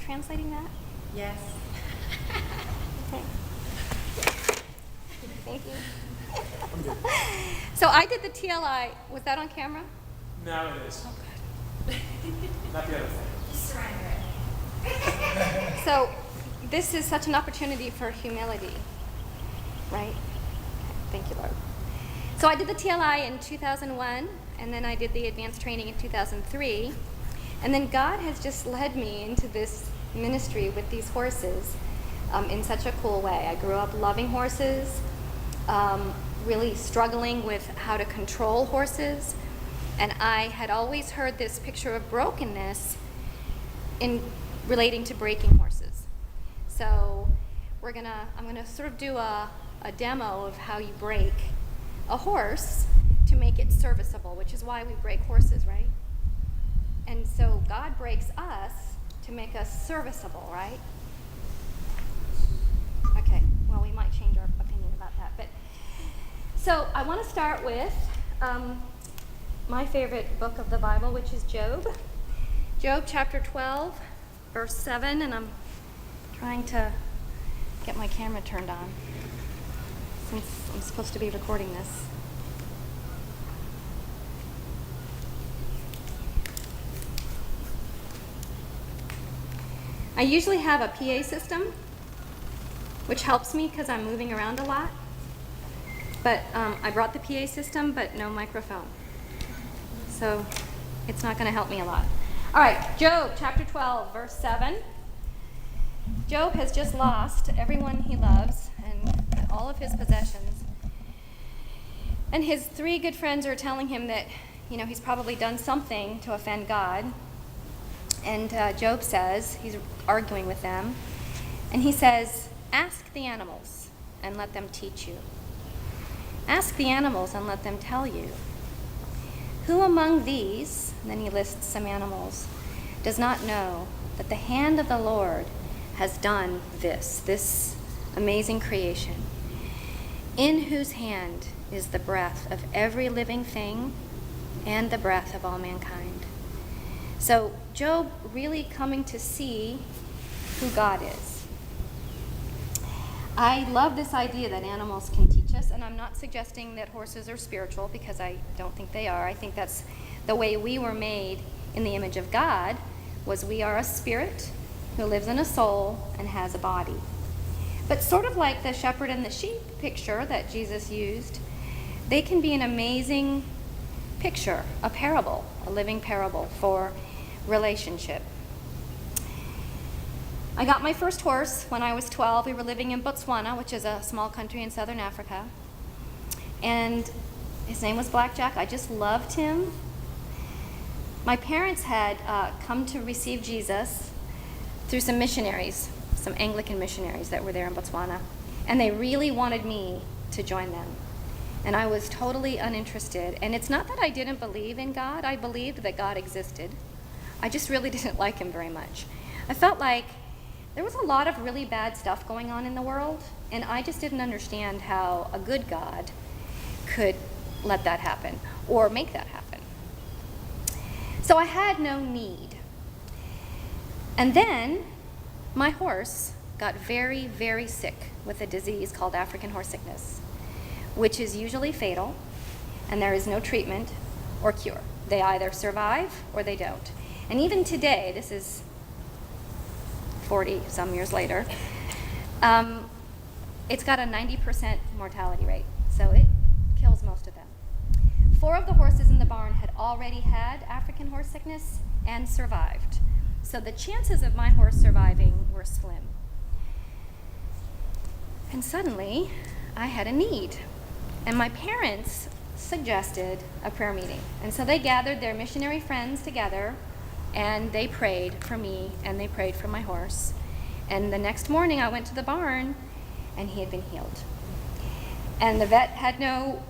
translating that? Yes. Okay. Thank you. So I did the TLI. Was that on camera? Now it is. Oh, good. Not the other thing. Just surrender it. So this is such an opportunity for humility, right? Thank you, Lord. So I did the TLI in 2001, and then I did the advanced training in 2003. And then God has just led me into this ministry with these horses in such a cool way. I grew up loving horses, really struggling with how to control horses. And I had always heard this picture of brokenness in relating to breaking horses. So I'm gonna sort of do a demo of how you break a horse to make it serviceable, which is why we break horses, right? And so God breaks us to make us serviceable, right? Okay, well, we might change our opinion about that. But so I want to start with my favorite book of the Bible, which is Job. Job chapter 12, verse 7, and I'm trying to get my camera turned on since I'm supposed to be recording this. I usually have a PA system, which helps me because I'm moving around a lot. But I brought the PA system, but no microphone. So it's not going to help me a lot. All right, Job chapter 12, verse 7. Job has just lost everyone he loves and all of his possessions. And his three good friends are telling him that, he's probably done something to offend God. And Job says, he's arguing with them, and he says, ask the animals and let them teach you. Ask the animals and let them tell you. Who among these, and then he lists some animals, does not know that the hand of the Lord has done this amazing creation, in whose hand is the breath of every living thing and the breath of all mankind. So Job really coming to see who God is. I love this idea that animals can teach us, and I'm not suggesting that horses are spiritual because I don't think they are. I think that's the way we were made in the image of God, was we are a spirit who lives in a soul and has a body. But sort of like the shepherd and the sheep picture that Jesus used, they can be an amazing picture, a parable, a living parable for relationship. I got my first horse when I was 12. We were living in Botswana, which is a small country in southern Africa. And his name was Blackjack. I just loved him. My parents had come to receive Jesus through some missionaries, some Anglican missionaries that were there in Botswana. And they really wanted me to join them. And I was totally uninterested. And it's not that I didn't believe in God. I believed that God existed. I just really didn't like him very much. I felt like there was a lot of really bad stuff going on in the world, and I just didn't understand how a good God could let that happen or make that happen. So I had no need. And then my horse got very, very sick with a disease called African horse sickness, which is usually fatal, and there is no treatment or cure. They either survive or they don't. And even today, this is 40 some years later, it's got a 90% mortality rate, so it kills most of them. 4 of the horses in the barn had already had African horse sickness and survived. So the chances of my horse surviving were slim. And suddenly, I had a need. And my parents suggested a prayer meeting. And so they gathered their missionary friends together, and they prayed for me, and they prayed for my horse. And the next morning, I went to the barn, and he had been healed. And the vet had no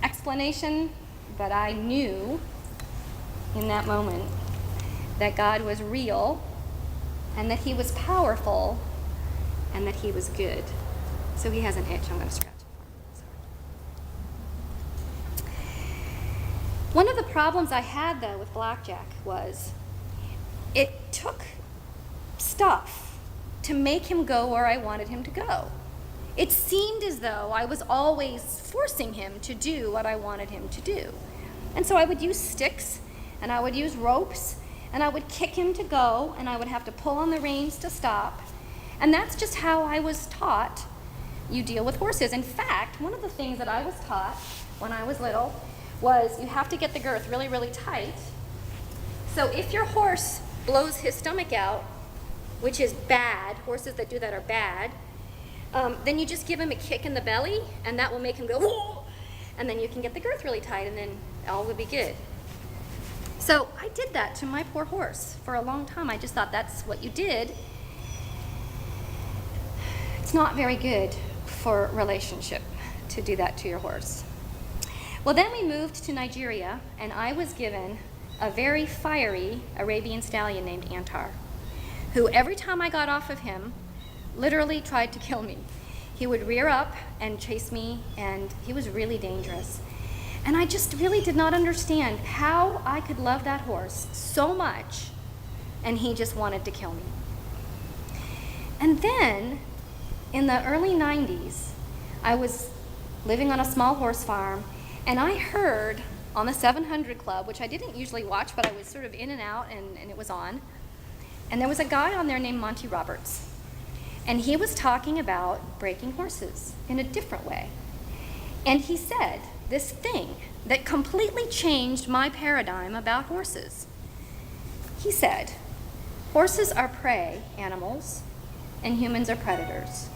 explanation, but I knew in that moment that God was real, and that he was powerful, and that he was good. So he has an itch. I'm going to scratch it for him. Sorry. One of the problems I had, though, with Blackjack was it took stuff to make him go where I wanted him to go. It seemed as though I was always forcing him to do what I wanted him to do. And so I would use sticks, and I would use ropes, and I would kick him to go, and I would have to pull on the reins to stop. And that's just how I was taught you deal with horses. In fact, one of the things that I was taught when I was little was you have to get the girth really, really tight. So if your horse blows his stomach out, which is bad, horses that do that are bad, then you just give him a kick in the belly, and that will make him go, whoa! And then you can get the girth really tight, and then all will be good. So I did that to my poor horse for a long time. I just thought that's what you did. It's not very good for relationship to do that to your horse. Well, then we moved to Nigeria, and I was given a very fiery Arabian stallion named Antar, who every time I got off of him, literally tried to kill me. He would rear up and chase me, and he was really dangerous. And I just really did not understand how I could love that horse so much, and he just wanted to kill me. And then, in the early 90s, I was living on a small horse farm, and I heard on the 700 Club, which I didn't usually watch, but I was sort of in and out, and it was on. And there was a guy on there named Monty Roberts. And he was talking about breaking horses in a different way. And he said this thing that completely changed my paradigm about horses. He said, horses are prey animals, and humans are predators.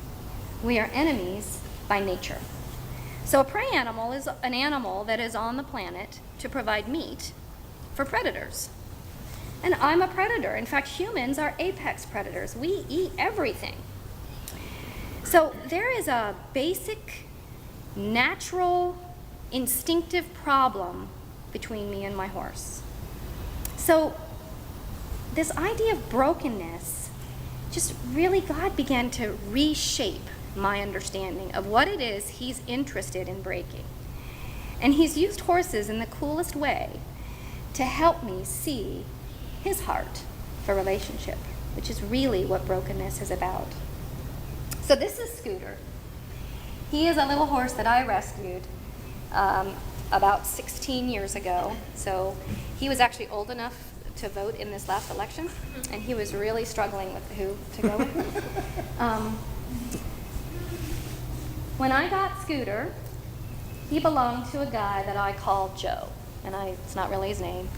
We are enemies by nature. So a prey animal is an animal that is on the planet to provide meat for predators. And I'm a predator. In fact, humans are apex predators. We eat everything. So there is a basic, natural, instinctive problem between me and my horse. So this idea of brokenness, just really God began to reshape my understanding of what it is he's interested in breaking. And he's used horses in the coolest way to help me see his heart for relationship, which is really what brokenness is about. So this is Scooter. He is a little horse that I rescued about 16 years ago. So he was actually old enough to vote in this last election, and he was really struggling with who to go with. When I got Scooter, he belonged to a guy that I called Joe, and it's not really his name.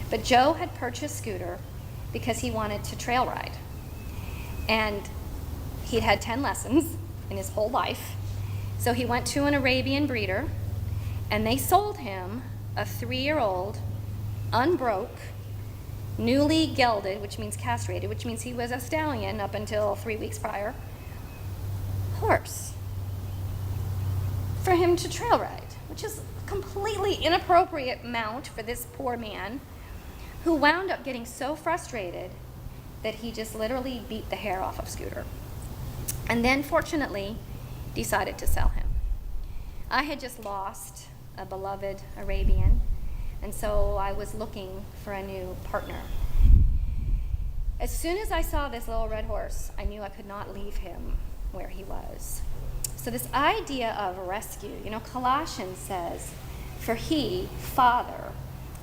But Joe had purchased Scooter because he wanted to trail ride. And he'd had 10 lessons in his whole life. So he went to an Arabian breeder, and they sold him a 3-year-old, unbroke, newly gelded, which means castrated, which means he was a stallion up until 3 weeks prior, horse for him to trail ride, which is a completely inappropriate mount for this poor man, who wound up getting so frustrated that he just literally beat the hair off of Scooter. And then, fortunately, decided to sell him. I had just lost a beloved Arabian, and so I was looking for a new partner. As soon as I saw this little red horse, I knew I could not leave him where he was. So this idea of rescue, Colossians says, for he, Father,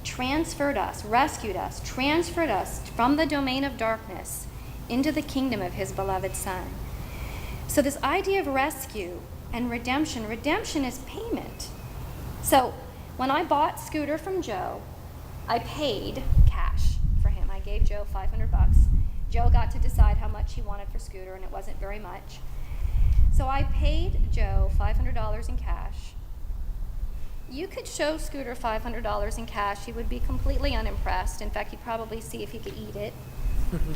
transferred us, rescued us, transferred us from the domain of darkness into the kingdom of his beloved Son. So this idea of rescue and redemption is payment. So when I bought Scooter from Joe, I paid cash for him. I gave Joe $500. Joe got to decide how much he wanted for Scooter, and it wasn't very much. So I paid Joe $500 in cash. You could show Scooter $500 in cash. He would be completely unimpressed. In fact, he'd probably see if he could eat it.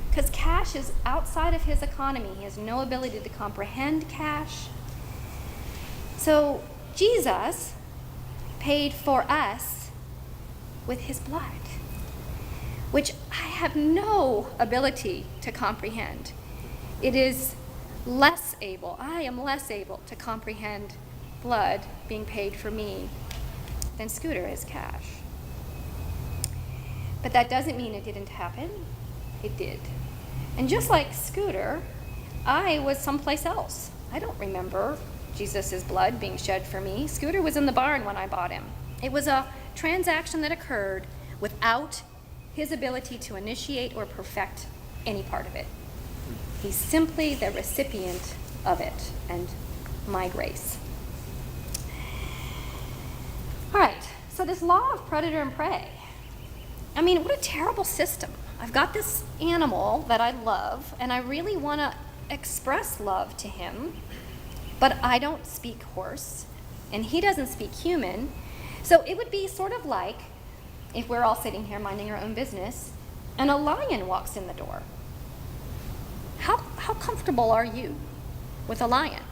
Because cash is outside of his economy. He has no ability to comprehend cash. So Jesus paid for us with his blood, which I have no ability to comprehend. I am less able to comprehend blood being paid for me than Scooter is cash. But that doesn't mean it didn't happen. It did. And just like Scooter, I was someplace else. I don't remember Jesus' blood being shed for me. Scooter was in the barn when I bought him. It was a transaction that occurred without his ability to initiate or perfect any part of it. He's simply the recipient of it and my grace. All right, so this law of predator and prey. I mean, what a terrible system. I've got this animal that I love, and I really want to express love to him, but I don't speak horse, and he doesn't speak human. So it would be sort of like if we're all sitting here minding our own business, and a lion walks in the door. How comfortable are you with a lion?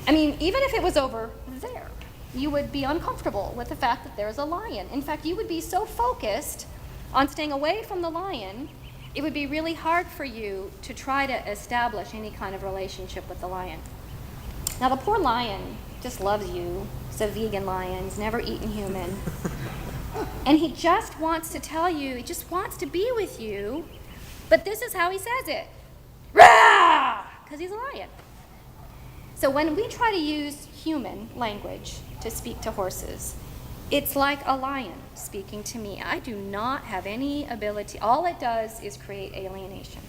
I mean, even if it was over there, you would be uncomfortable with the fact that there's a lion. In fact, you would be so focused on staying away from the lion, it would be really hard for you to try to establish any kind of relationship with the lion. Now, the poor lion just loves you. He's a vegan lion. He's never eaten human. And he just wants to tell you, he just wants to be with you, but this is how he says it. Rah! Because he's a lion. So when we try to use human language to speak to horses, it's like a lion speaking to me. I do not have any ability. All it does is create alienation.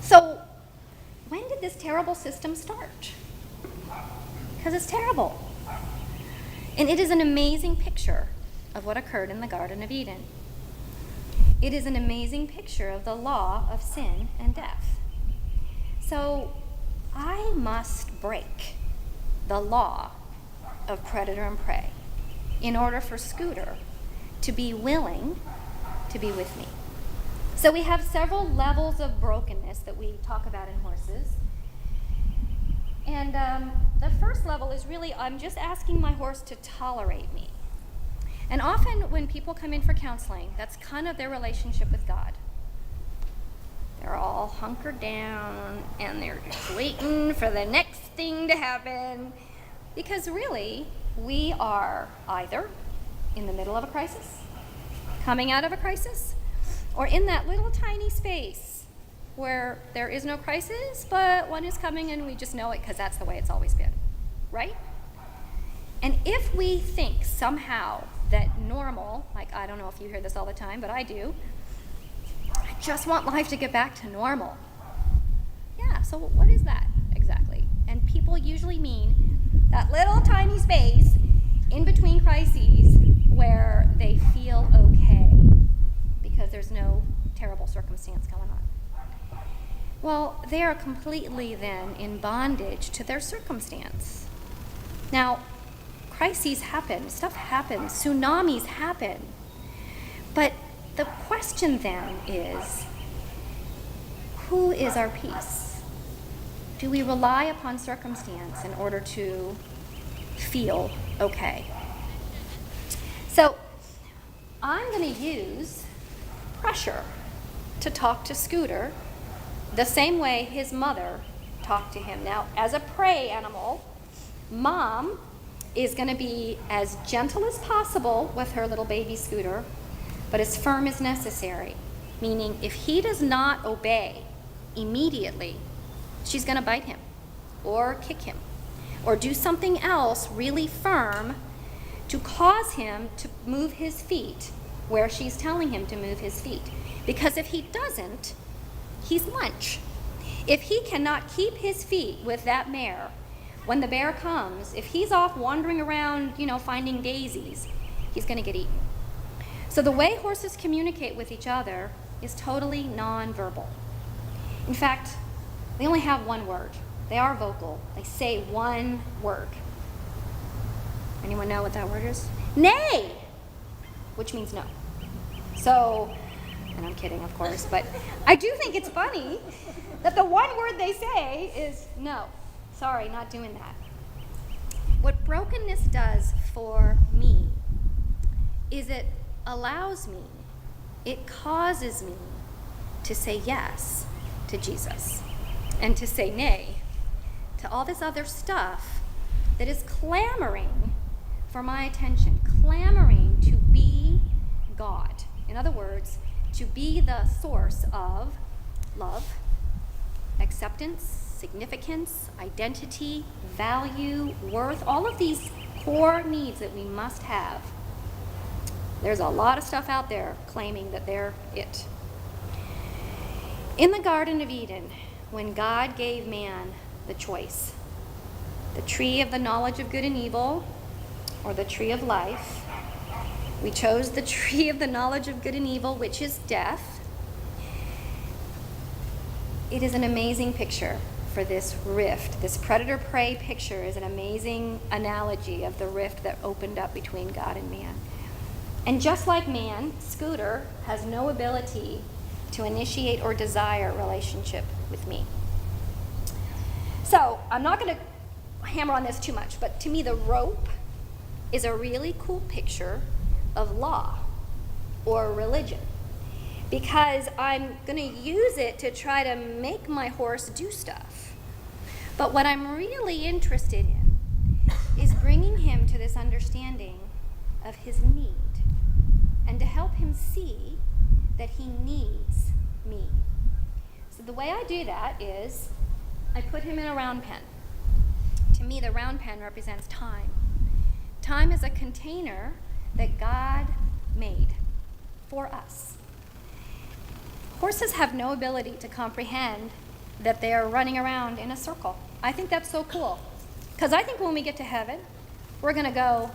So when did this terrible system start? Because it's terrible. And it is an amazing picture of what occurred in the Garden of Eden. It is an amazing picture of the law of sin and death. So I must break the law of predator and prey in order for Scooter to be willing to be with me. So we have several levels of brokenness that we talk about in horses. And the first level is really, I'm just asking my horse to tolerate me. And often when people come in for counseling, that's kind of their relationship with God. They're all hunkered down and they're just waiting for the next thing to happen. Because really, we are either in the middle of a crisis, coming out of a crisis, or in that little tiny space where there is no crisis, but one is coming and we just know it because that's the way it's always been, right? And if we think somehow that normal, like I don't know if you hear this all the time, but I do, I just want life to get back to normal. Yeah, so what is that exactly? And people usually mean that little tiny space in between crises where they feel okay because there's no terrible circumstance going on. Well, they are completely then in bondage to their circumstance. Now, crises happen, stuff happens, tsunamis happen. But the question then is, who is our peace? Do we rely upon circumstance in order to feel okay? So I'm going to use pressure to talk to Scooter the same way his mother talked to him. Now, as a prey animal, Mom is going to be as gentle as possible with her little baby Scooter, but as firm as necessary. Meaning, if he does not obey immediately, she's going to bite him or kick him or do something else really firm to cause him to move his feet where she's telling him to move his feet. Because if he doesn't, he's lunch. If he cannot keep his feet with that mare, when the bear comes, if he's off wandering around, finding daisies, he's going to get eaten. So the way horses communicate with each other is totally nonverbal. In fact, they only have one word. They are vocal. They say one word. Anyone know what that word is? Neigh, which means no. So, and I'm kidding, of course, but I do think it's funny that the one word they say is no. Sorry, not doing that. What brokenness does for me is it allows me, it causes me to say yes to Jesus and to say nay to all this other stuff that is clamoring for my attention, clamoring to be God. In other words, to be the source of love, acceptance, significance, identity, value, worth, all of these core needs that we must have. There's a lot of stuff out there claiming that they're it. In the Garden of Eden, when God gave man the choice, the tree of the knowledge of good and evil, or the tree of life, we chose the tree of the knowledge of good and evil, which is death. It is an amazing picture for this rift. This predator-prey picture is an amazing analogy of the rift that opened up between God and man. And just like man, Scooter has no ability to initiate or desire a relationship with me. So I'm not going to hammer on this too much, but to me the rope is a really cool picture of law or religion, because I'm going to use it to try to make my horse do stuff. But what I'm really interested in is bringing him to this understanding of his need, and to help him see that he needs me. So the way I do that is I put him in a round pen. To me, the round pen represents time. Time is a container that God made for us. Horses have no ability to comprehend that they are running around in a circle. I think that's so cool. Because I think when we get to heaven, we're going to go,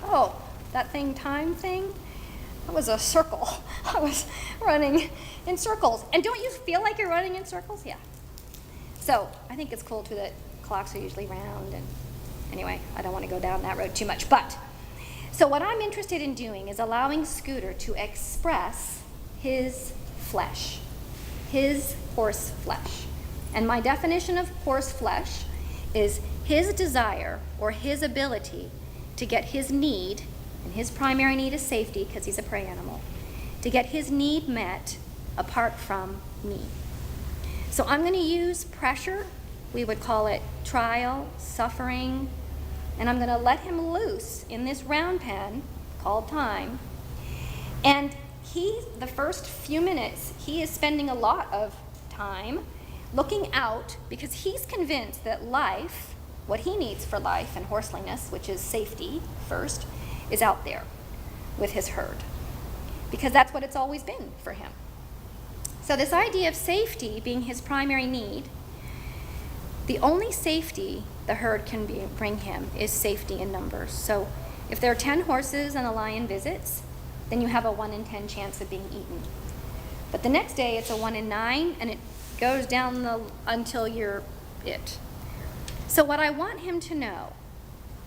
oh, that thing, time thing, that was a circle. I was running in circles. And don't you feel like you're running in circles? Yeah. So I think it's cool, too, that clocks are usually round. And anyway, I don't want to go down that road too much. But so what I'm interested in doing is allowing Scooter to express his flesh, his horse flesh. And my definition of horse flesh is his desire or his ability to get his need, and his primary need is safety because he's a prey animal, to get his need met apart from me. So I'm going to use pressure, we would call it trial, suffering, and I'm going to let him loose in this round pen called time. And the first few minutes, he is spending a lot of time looking out because he's convinced that life, what he needs for life and horseliness, which is safety first, is out there with his herd, because that's what it's always been for him. So this idea of safety being his primary need, the only safety the herd can bring him is safety in numbers. So if there are 10 horses and a lion visits, then you have a 1 in 10 chance of being eaten. But the next day it's a 1 in 9, and it goes down until you're it. So what I want him to know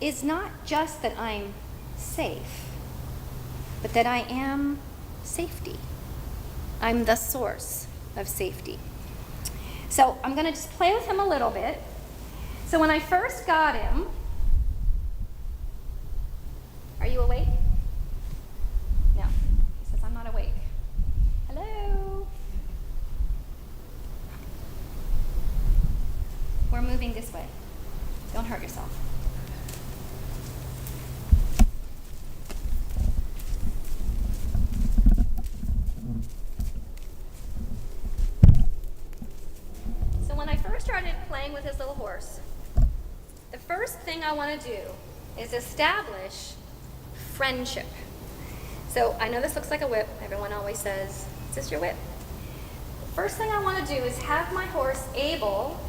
is not just that I'm safe, but that I am safety. I'm the source of safety. So I'm going to just play with him a little bit. So when I first got him, are you awake? No. He says, I'm not awake. Hello? We're moving this way. Don't hurt yourself. So when I first started playing with this little horse, the first thing I want to do is establish friendship. So I know this looks like a whip. Everyone always says, is this your whip? The first thing I want to do is have my horse able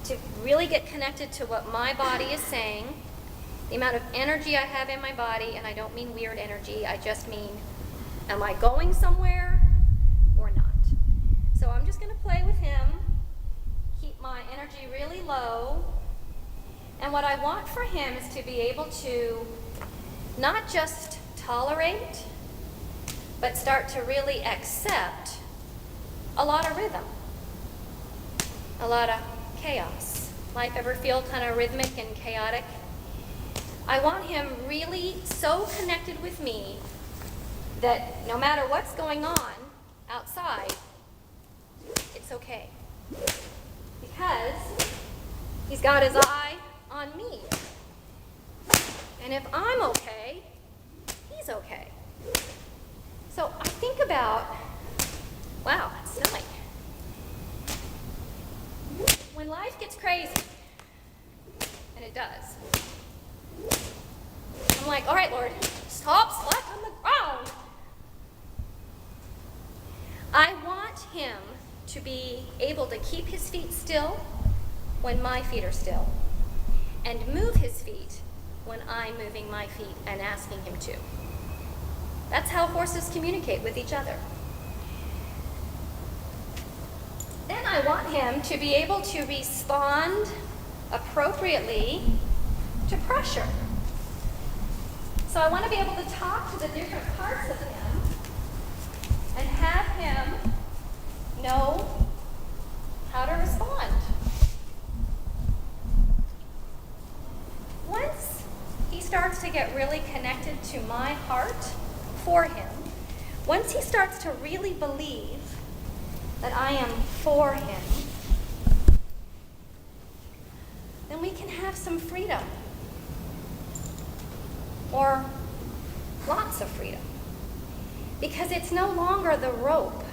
to really get connected to what my body is saying, the amount of energy I have in my body, and I don't mean weird energy, I just mean, am I going somewhere or not? So I'm just going to play with him, keep my energy really low, and what I want for him is to be able to not just tolerate, but start to really accept a lot of rhythm, a lot of chaos. Life ever feel kind of rhythmic and chaotic? I want him really so connected with me that no matter what's going on outside, it's okay. Because he's got his eye on me. And if I'm okay, he's okay. So I think about, wow, it's snowing. When life gets crazy, and it does, I'm like, all right, Lord, stop slack on the ground. I want him to be able to keep his feet still when my feet are still, and move his feet when I'm moving my feet and asking him to. That's how horses communicate with each other. Then I want him to be able to respond appropriately to pressure. So I want to be able to talk to the different parts of him and have him know how to respond. Once he starts to get really connected to my heart for him, once he starts to really believe that I am for him, then we can have some freedom. Or lots of freedom. Because it's no longer the rope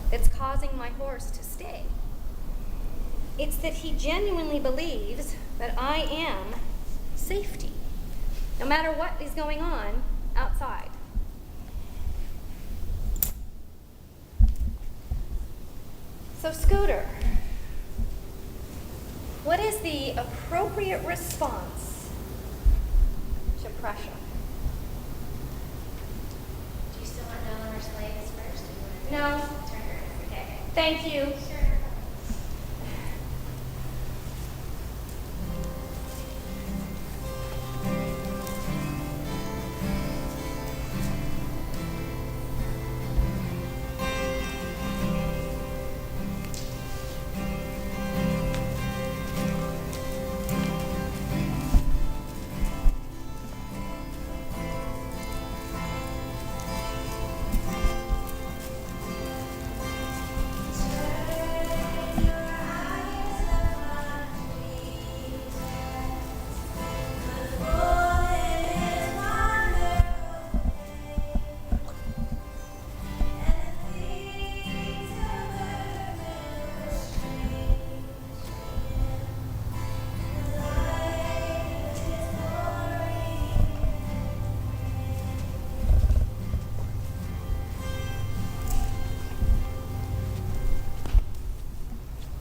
that's causing my horse to stay. It's that he genuinely believes that I am safety, no matter what is going on outside. So, Scooter, what is the appropriate response to pressure? Do you still want to know Eleanor's legs first? No. Turn her. Okay. Thank you. Sure.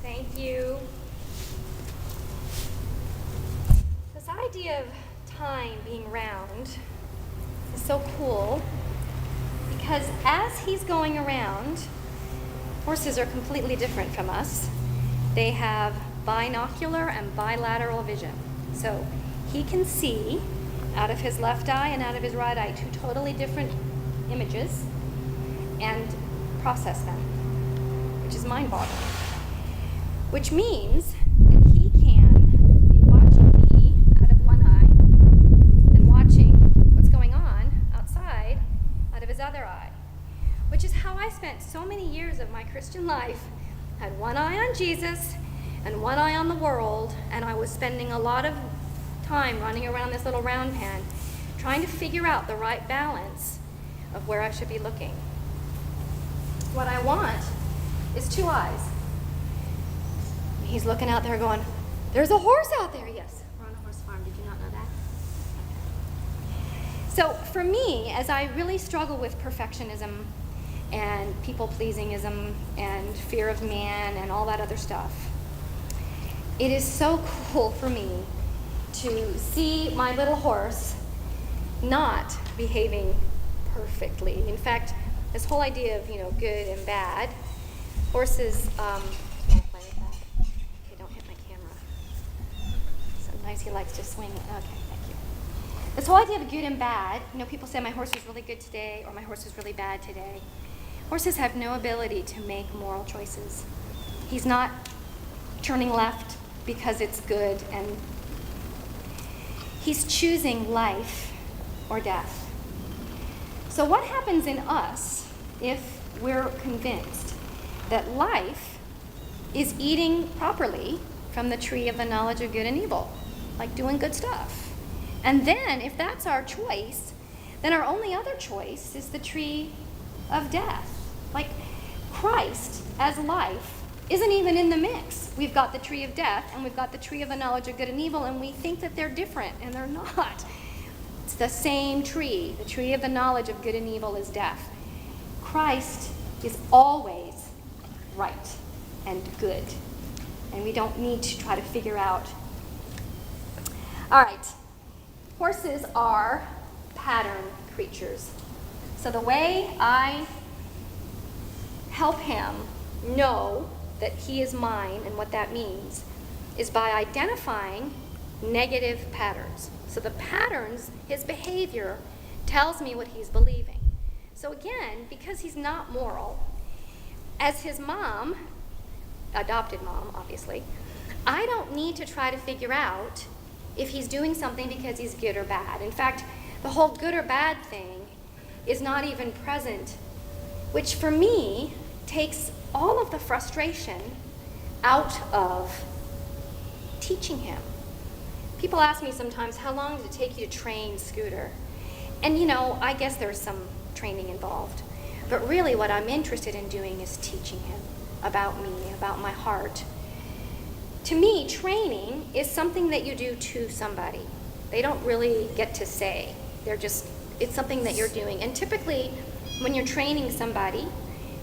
Thank you. This idea of time being round is so cool because as he's going around, horses are completely different from us. They have binocular and bilateral vision. So he can see out of his left eye and out of his right eye two totally different images and process them, which is mind-boggling. Which means that he can be watching me out of one eye and watching what's going on outside out of his other eye. Which is how I spent so many years of my Christian life. I had one eye on Jesus and one eye on the world, and I was spending a lot of time running around this little round pen trying to figure out the right balance of where I should be looking. What I want is two eyes. He's looking out there going, there's a horse out there. Yes, we're on a horse farm. Did you not know that? So for me, as I really struggle with perfectionism and people-pleasingism and fear of man and all that other stuff, it is so cool for me to see my little horse not behaving perfectly. In fact, this whole idea of, good and bad, horses, Sometimes he likes to swing. Okay, thank you. This whole idea of good and bad, people say my horse was really good today or my horse was really bad today. Horses have no ability to make moral choices. He's not turning left because it's good, and he's choosing life or death. So what happens in us if we're convinced that life is eating properly from the tree of the knowledge of good and evil, like doing good stuff? And then if that's our choice, then our only other choice is the tree of death. Like, Christ as life isn't even in the mix. We've got the tree of death and we've got the tree of the knowledge of good and evil, and we think that they're different, and they're not. It's the same tree. The tree of the knowledge of good and evil is death. Christ is always right and good, and we don't need to try to figure out. All right, horses are pattern creatures. So the way I help him know that he is mine and what that means is by identifying negative patterns. So the patterns, his behavior, tells me what he's believing. So again, because he's not moral, as his mom, adopted mom, obviously, I don't need to try to figure out if he's doing something because he's good or bad. In fact, the whole good or bad thing is not even present, which for me takes all of the frustration out of teaching him. People ask me sometimes, how long did it take you to train Scooter? And I guess there's some training involved. But really what I'm interested in doing is teaching him about me, about my heart. To me, training is something that you do to somebody. They don't really get to say. It's something that you're doing. And typically, when you're training somebody,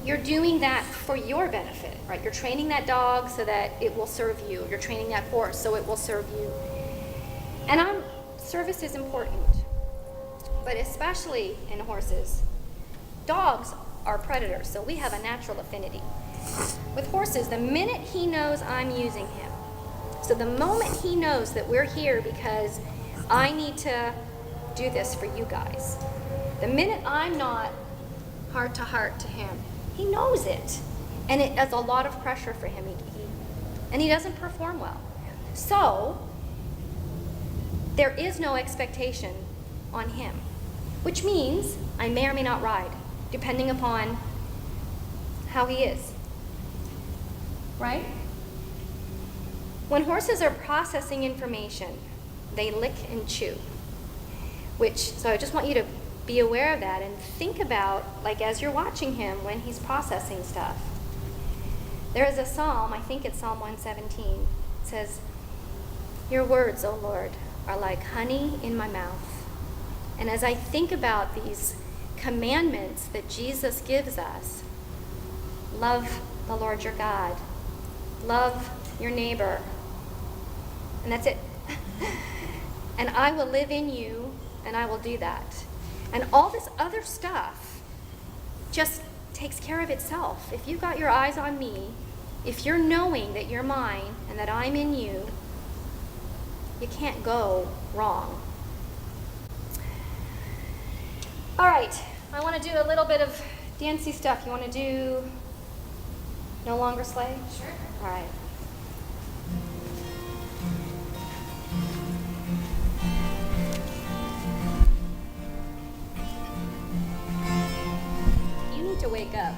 you're doing that for your benefit, right? You're training that dog so that it will serve you. You're training that horse so it will serve you. And service is important, but especially in horses. Dogs are predators, so we have a natural affinity. With horses, the minute he knows I'm using him, so the moment he knows that we're here because I need to do this for you guys, the minute I'm not heart to heart to him, he knows it. And it is a lot of pressure for him, and he doesn't perform well. So there is no expectation on him, which means I may or may not ride, depending upon how he is. Right? When horses are processing information, they lick and chew. So I just want you to be aware of that and think about, like, as you're watching him when he's processing stuff. There is a psalm, I think it's Psalm 117. It says, "Your words, O Lord, are like honey in my mouth." And as I think about these commandments that Jesus gives us, love the Lord your God, love your neighbor, and that's it. And I will live in you, and I will do that. And all this other stuff just takes care of itself. If you've got your eyes on me, if you're knowing that you're mine and that I'm in you, you can't go wrong. All right, I want to do a little bit of dancey stuff. You want to do No Longer Slave? Sure. All right. You need to wake up.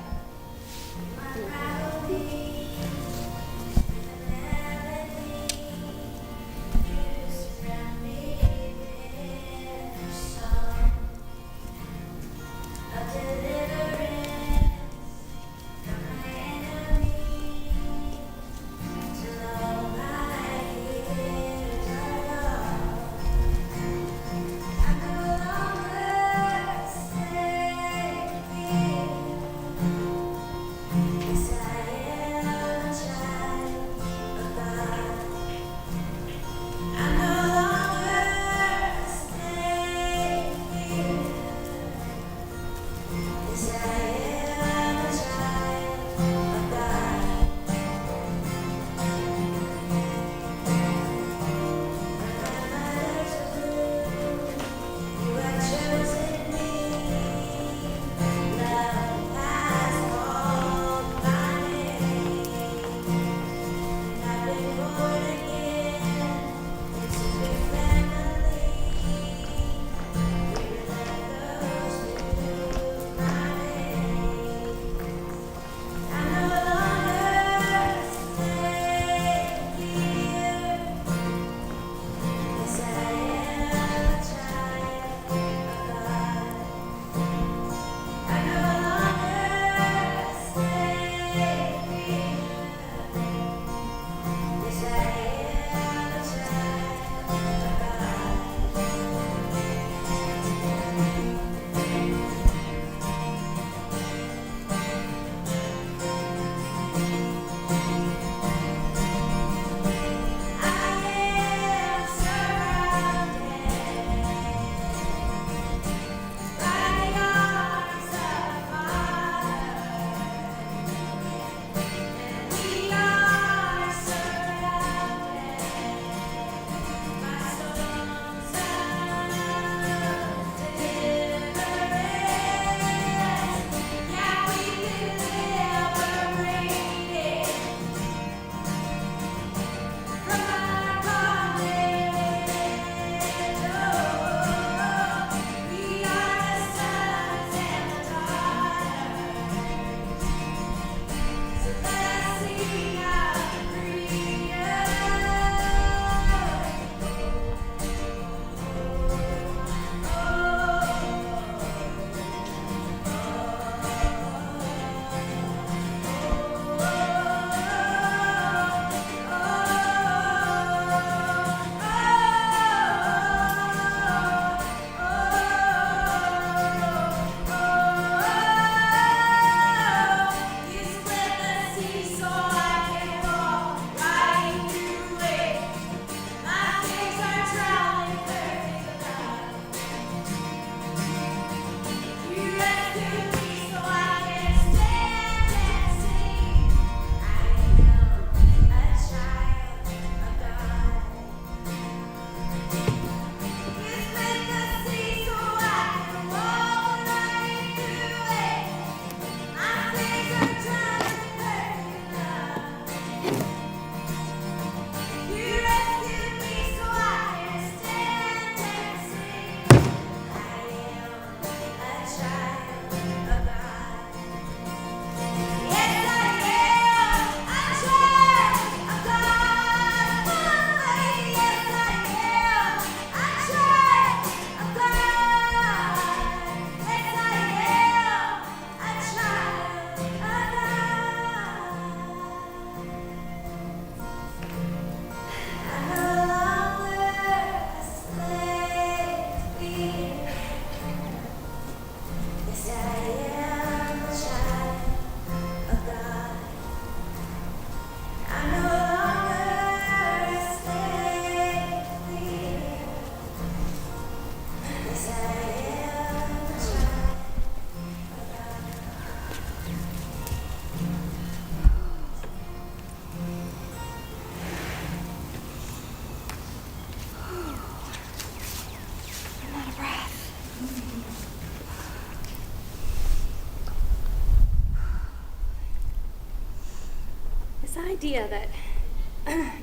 idea that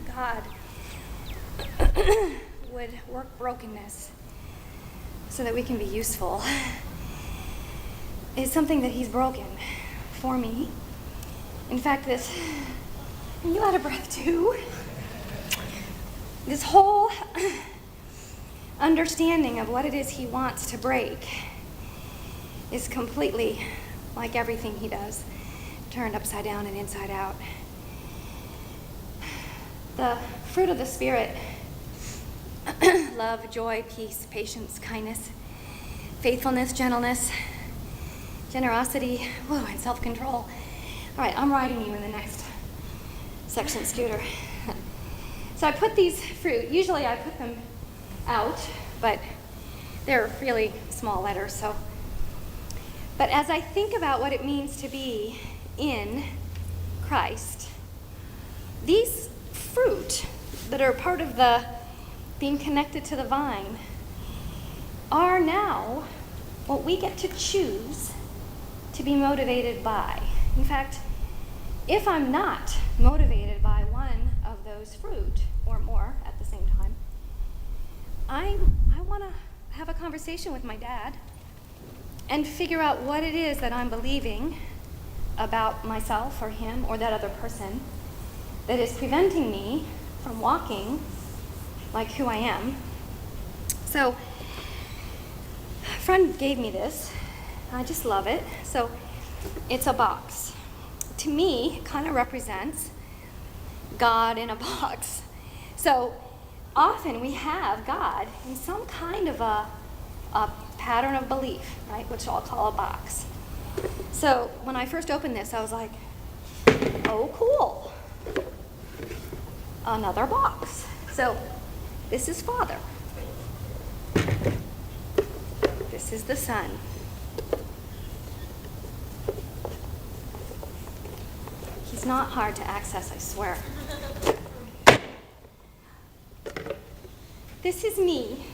God would work brokenness so that we can be useful is something that he's broken for me. In fact, are you out of breath too? This whole understanding of what it is he wants to break is completely, like everything he does, turned upside down and inside out. The fruit of the Spirit, love, joy, peace, patience, kindness, faithfulness, gentleness, generosity, and self-control. All right, I'm riding you in the next section, Scooter. So I put these fruit, usually I put them out, but they're really small letters, so. But as I think about what it means to be in Christ, these fruit that are part of the being connected to the vine are now what we get to choose to be motivated by. In fact, if I'm not motivated by one of those fruit or more at the same time, I want to have a conversation with my dad and figure out what it is that I'm believing about myself or him or that other person that is preventing me from walking like who I am. So, a friend gave me this. I just love it. So, it's a box. To me, it kind of represents God in a box. So, often we have God in some kind of a pattern of belief, right, which I'll call a box. So, when I first opened this, I was like, oh, cool. Another box. So, this is Father. This is the Son. He's not hard to access, I swear. This is me.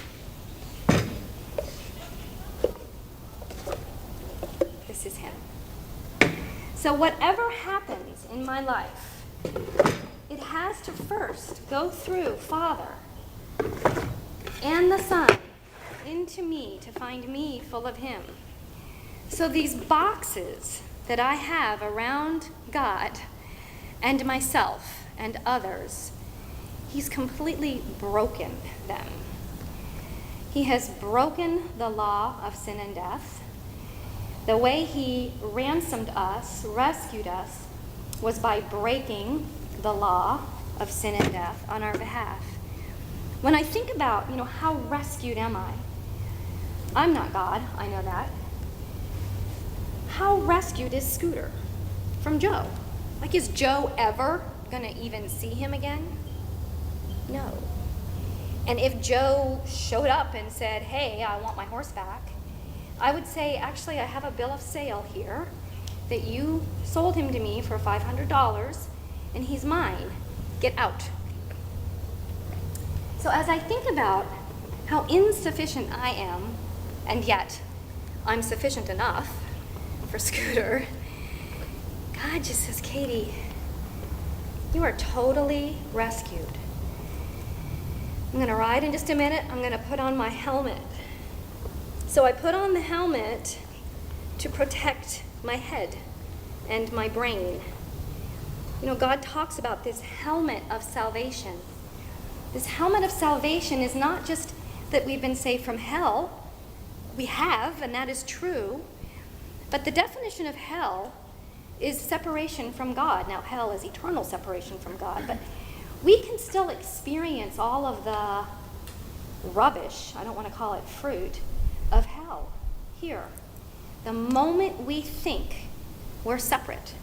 This is him. So whatever happens in my life, it has to first go through Father and the Son into me to find me full of him. So these boxes that I have around God and myself and others, he's completely broken them. He has broken the law of sin and death. The way he ransomed us, rescued us, was by breaking the law of sin and death on our behalf. When I think about, how rescued am I? I'm not God, I know that. How rescued is Scooter from Joe? Like, is Joe ever gonna even see him again? No. And if Joe showed up and said, hey, I want my horse back, I would say, actually, I have a bill of sale here that you sold him to me for $500 and he's mine. Get out. So as I think about how insufficient I am, and yet I'm sufficient enough for Scooter, God just says, Katie, you are totally rescued. I'm going to ride in just a minute. I'm going to put on my helmet. So I put on the helmet to protect my head and my brain. God talks about this helmet of salvation. This helmet of salvation is not just that we've been saved from hell. We have, and that is true. But the definition of hell is separation from God. Now, hell is eternal separation from God, but we can still experience all of the rubbish, I don't want to call it fruit, of hell here. The moment we think we're separate,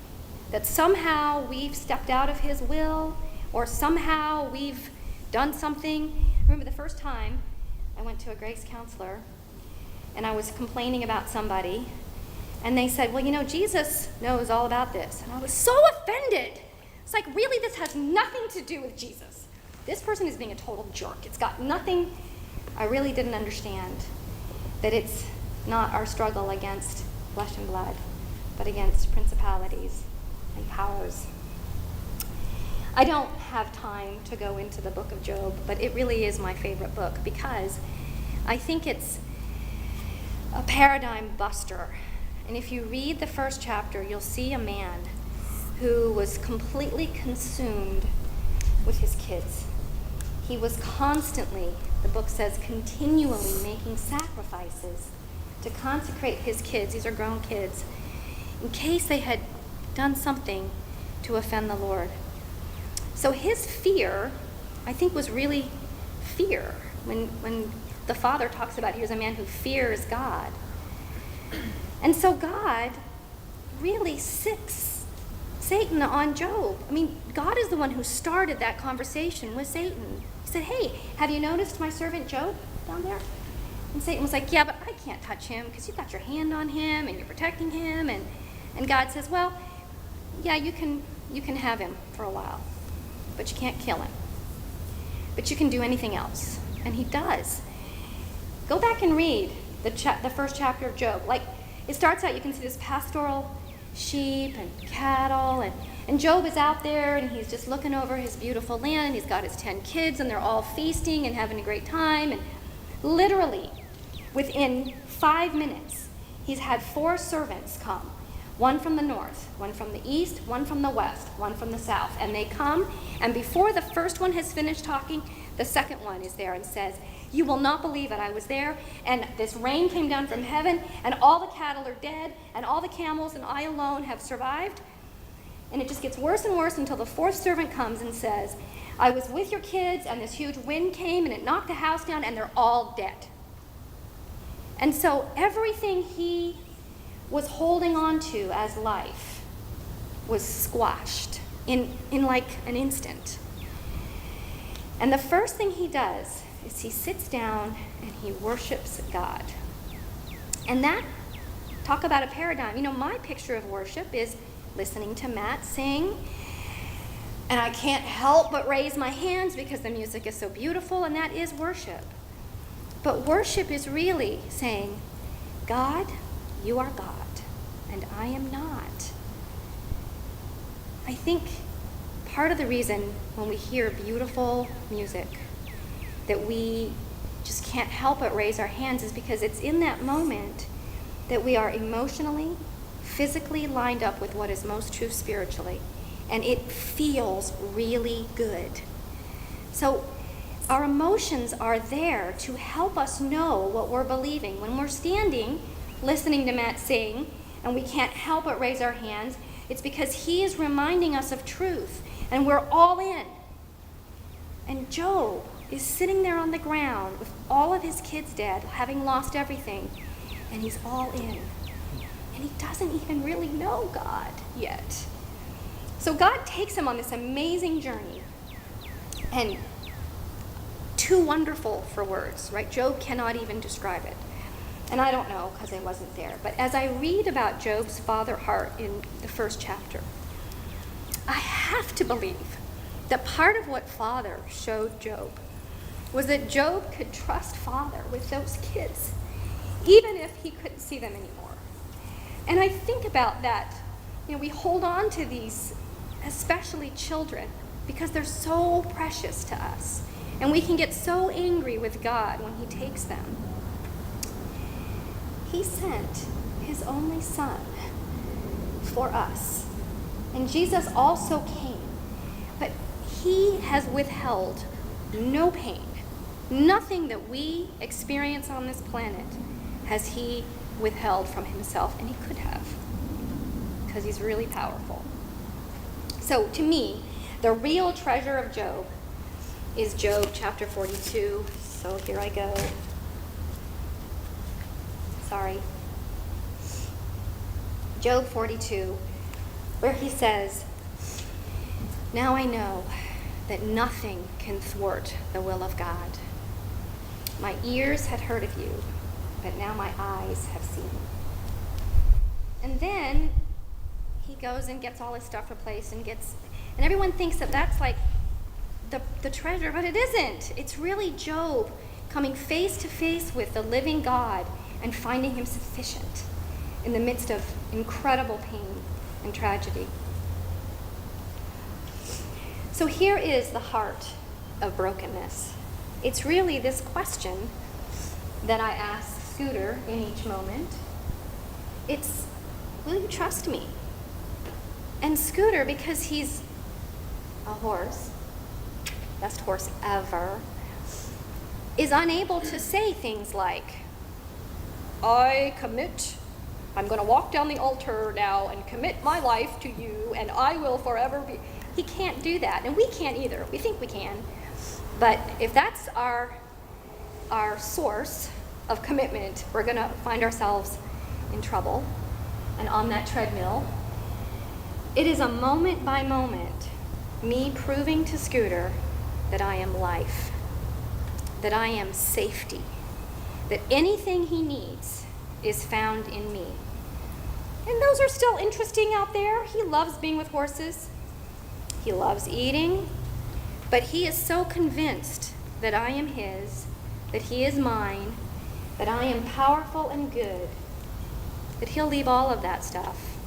that somehow we've stepped out of his will, or somehow we've done something. I remember the first time I went to a grace counselor and I was complaining about somebody, and they said, well, Jesus knows all about this. And I was so offended. It's like, really, this has nothing to do with Jesus. This person is being a total jerk. It's got nothing. I really didn't understand that it's not our struggle against flesh and blood, but against principalities and powers. I don't have time to go into the book of Job, but it really is my favorite book because I think it's a paradigm buster. And if you read the first chapter, you'll see a man who was completely consumed with his kids. He was constantly, the book says, continually making sacrifices to consecrate his kids, these are grown kids, in case they had done something to offend the Lord. So his fear, I think, was really fear. When the Father talks about he was a man who fears God. And so God really sicks Satan on Job. I mean, God is the one who started that conversation with Satan. He said, hey, have you noticed my servant Job down there? And Satan was like, yeah, but I can't touch him because you've got your hand on him and you're protecting him. And God says, well, yeah, you can have him for a while, but you can't kill him. But you can do anything else. And he does. Go back and read the first chapter of Job. Like, it starts out, you can see this pastoral sheep and cattle, and Job is out there, and he's just looking over his beautiful land, and he's got his 10 kids, and they're all feasting and having a great time, and literally, within 5 minutes, he's had 4 servants come. One from the north, one from the east, one from the west, one from the south. And they come, and before the first one has finished talking, the second one is there and says, you will not believe it, I was there, and this rain came down from heaven, and all the cattle are dead, and all the camels, and I alone have survived. And it just gets worse and worse until the 4th servant comes and says, I was with your kids, and this huge wind came, and it knocked the house down, and they're all dead. And so everything he was holding on to as life was squashed in like an instant. And the first thing he does is he sits down and he worships God. And that, talk about a paradigm. You know, my picture of worship is listening to Matt sing, and I can't help but raise my hands because the music is so beautiful, and that is worship. But worship is really saying, God, you are God, and I am not. I think part of the reason when we hear beautiful music that we just can't help but raise our hands is because it's in that moment that we are emotionally, physically lined up with what is most true spiritually, and it feels really good. So our emotions are there to help us know what we're believing. When we're standing, listening to Matt sing, and we can't help but raise our hands, it's because he is reminding us of truth, and we're all in. And Job is sitting there on the ground with all of his kids dead, having lost everything, and he's all in. And he doesn't even really know God yet. So God takes him on this amazing journey, and too wonderful for words, right? Job cannot even describe it. And I don't know because I wasn't there. But as I read about Job's father heart in the first chapter, I have to believe that part of what Father showed Job was that Job could trust Father with those kids, even if he couldn't see them anymore. And I think about that. You know, we hold on to these, especially children, because they're so precious to us. And we can get so angry with God when he takes them. He sent his only son for us. And Jesus also came. But he has withheld no pain. Nothing that we experience on this planet has he withheld from himself, and he could have, because he's really powerful. So to me, the real treasure of Job is Job chapter 42. So here I go. Sorry. Job 42, where he says, now I know that nothing can thwart the will of God. My ears had heard of you, but now my eyes have seen. And then he goes and gets all his stuff replaced and everyone thinks that that's like the treasure, but it isn't. It's really Job coming face to face with the living God and finding him sufficient in the midst of incredible pain and tragedy. So here is the heart of brokenness. It's really this question that I ask Scooter in each moment. It's, will you trust me? And Scooter, because he's a horse, best horse ever, is unable to say things like, I commit, I'm going to walk down the altar now and commit my life to you, and I will forever be. He can't do that, and we can't either. We think we can. But if that's our source of commitment, we're going to find ourselves in trouble and on that treadmill. It is a moment by moment, me proving to Scooter that I am life, that I am safety, that anything he needs is found in me. And those are still interesting out there. He loves being with horses. He loves eating. But he is so convinced that I am his, that he is mine, that I am powerful and good, that he'll leave all of that stuff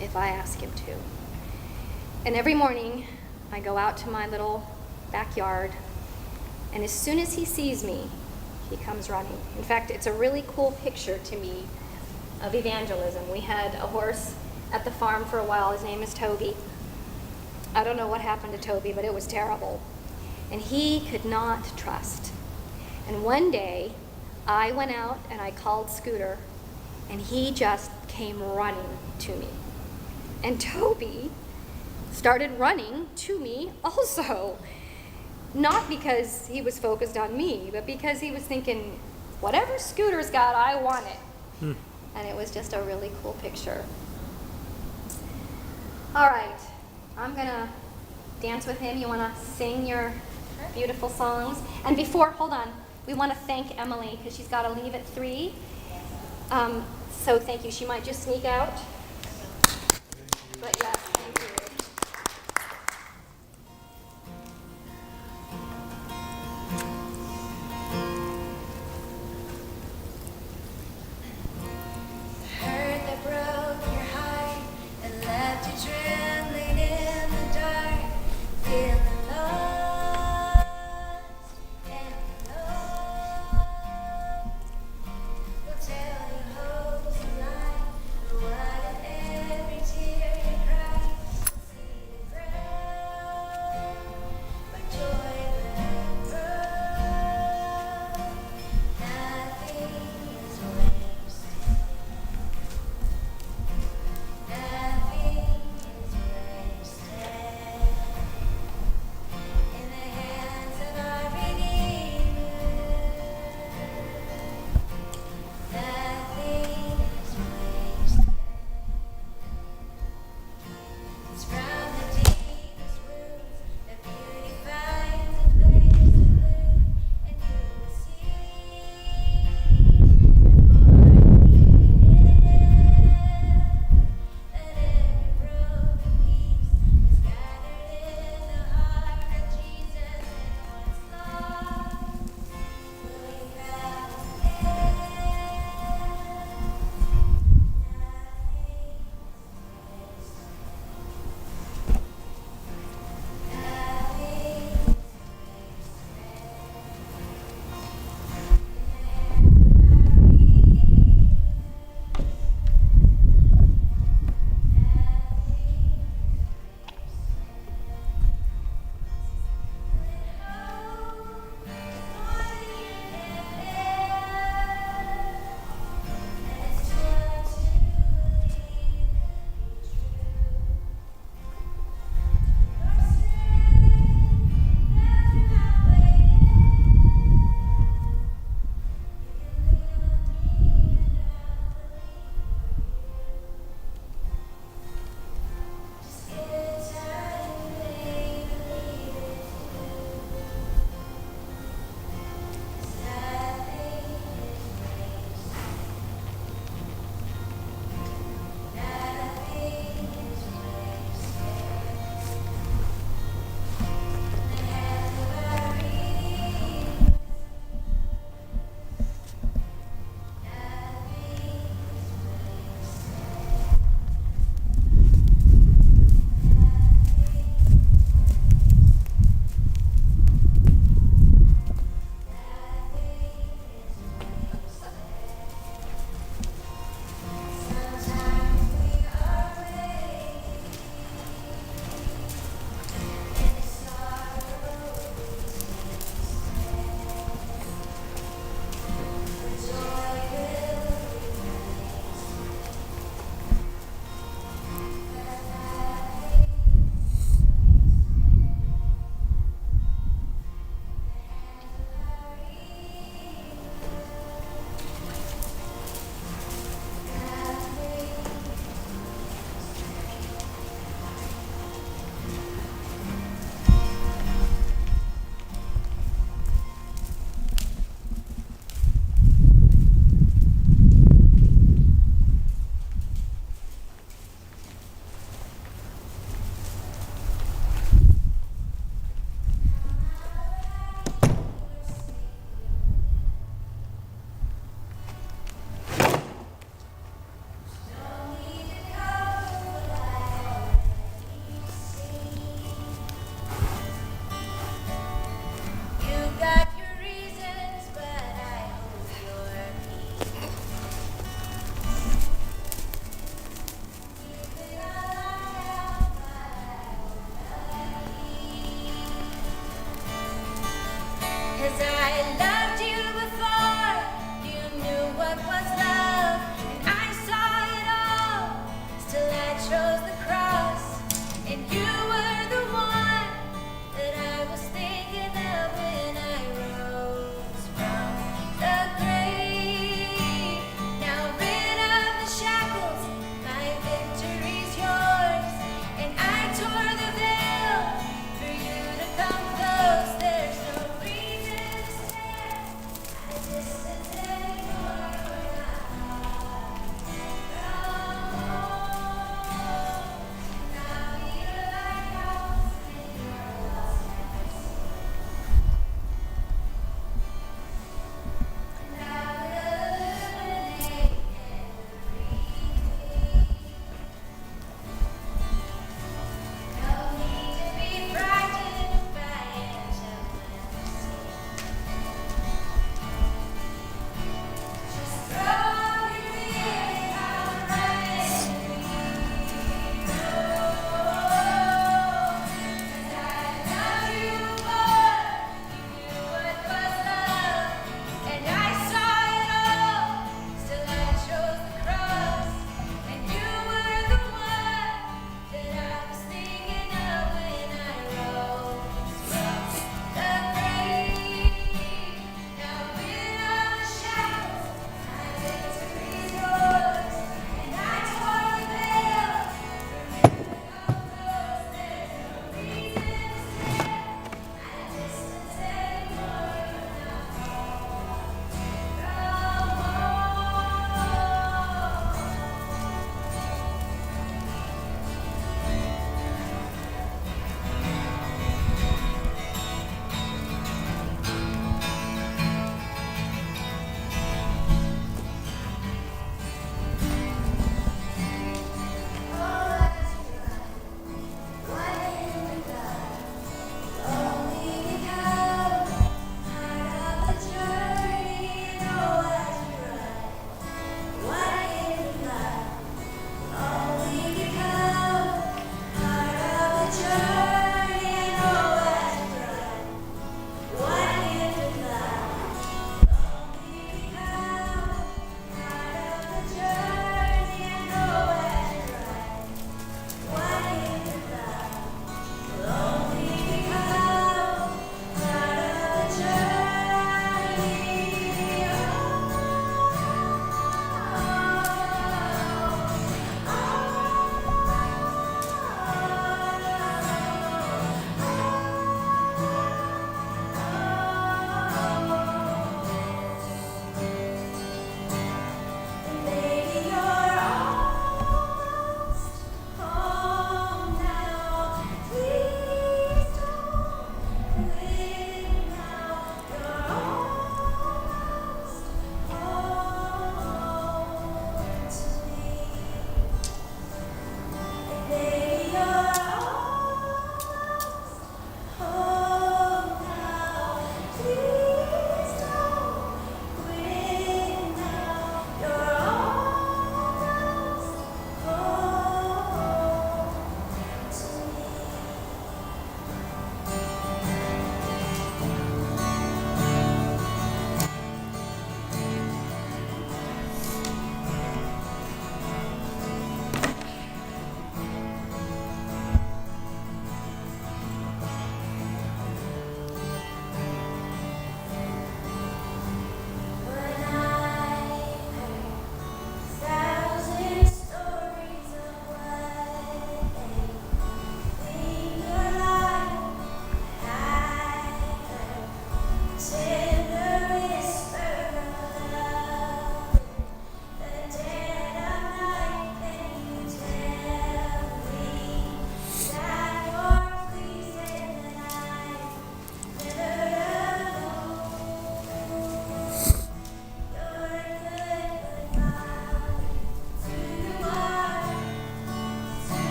if I ask him to. And every morning, I go out to my little backyard, and as soon as he sees me, he comes running. In fact, it's a really cool picture to me of evangelism. We had a horse at the farm for a while. His name is Toby. I don't know what happened to Toby, but it was terrible. And he could not trust. And one day, I went out and I called Scooter, and he just came running to me. And Toby started running to me also. Not because he was focused on me, but because he was thinking, whatever Scooter's got, I want it. And it was just a really cool picture. All right, I'm gonna dance with him. You wanna sing your beautiful songs? And before, hold on, we wanna thank Emily because she's gotta leave at 3. So thank you. She might just sneak out. But yes, thank you. Hurt that broke your heart and left you trembling in the dark, feeling lost and alone. We'll tell you hope's a lie, but what if every tear you cry will see the ground where joy will grow? Nothing is wasted. Nothing is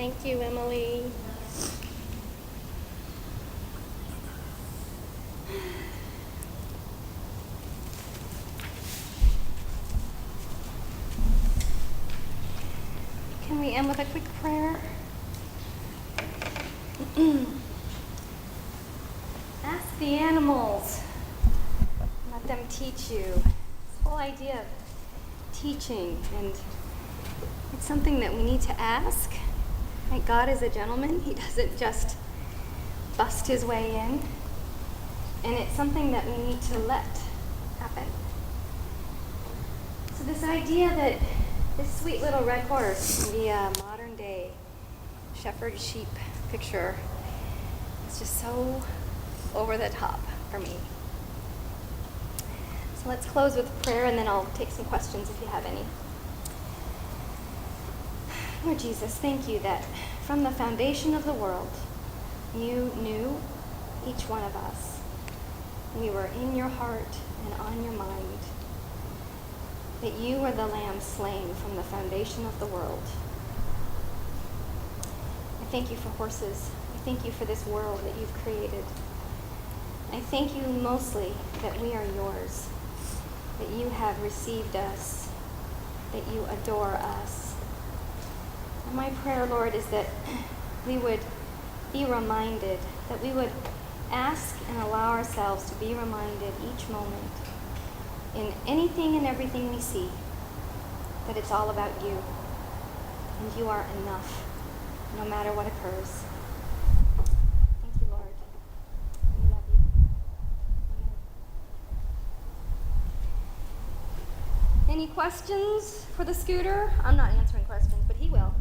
Thank you, Emily. Can we end with a quick prayer? Ask the animals. Let them teach you. This whole idea of teaching, and it's something that we need to ask. Like, God is a gentleman. He doesn't just bust his way in. And it's something that we need to let happen. So this idea that this sweet little red horse can be a modern day shepherd sheep picture is just so over the top for me. So let's close with prayer, and then I'll take some questions if you have any. Lord Jesus, thank you that from the foundation of the world, you knew each one of us. We were in your heart and on your mind. That you were the lamb slain from the foundation of the world. I thank you for horses. I thank you for this world that you've created. I thank you mostly that we are yours, that you have received us, that you adore us. And my prayer, Lord, is that we would be reminded, that we would ask and allow ourselves to be reminded each moment in anything and everything we see, that it's all about you, and you are enough, no matter what occurs. Thank you, Lord. We love you. Amen. Any questions for the scooter? I'm not answering questions, but he will.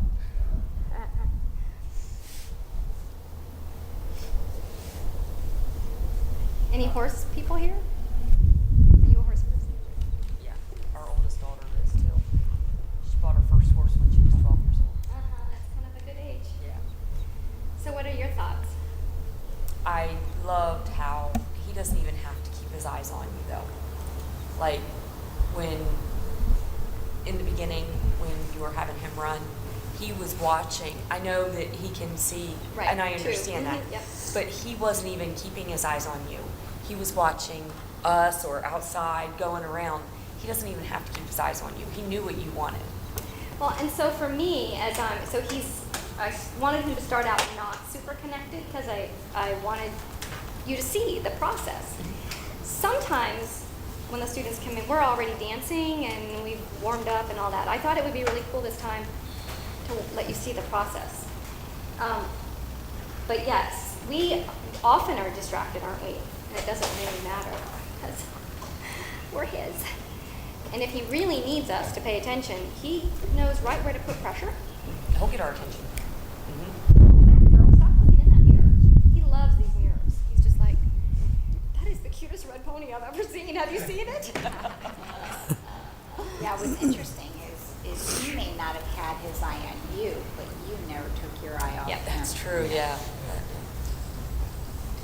Any horse people here? Are you a horse person? Yeah, our oldest daughter is too. She bought her first horse when she was 12 years old. That's kind of a good age. Yeah. So what are your thoughts? I loved how he doesn't even have to keep his eyes on you though. Like when, in the beginning, when you were having him run, he was watching. I know that he can see, Right, and I true. understand that. Yep. But he wasn't even keeping his eyes on you. He was watching us or outside going around. He doesn't even have to keep his eyes on you. He knew what you wanted. Well, and so for me, I wanted him to start out not super connected because I wanted you to see the process. Sometimes when the students come in, we're already dancing and we've warmed up and all that. I thought it would be really cool this time to let you see the process. But yes, we often are distracted, aren't we? And it doesn't really matter because we're his. And if he really needs us to pay attention, he knows right where to put pressure. He'll get our attention. Girl, stop looking in that mirror. He loves these mirrors. He's just like, that is the cutest red pony I've ever seen. Have you seen it? Yeah, what's interesting is he may not have had his eye on you, but you never took your eye off Yeah, him. That's true, yeah.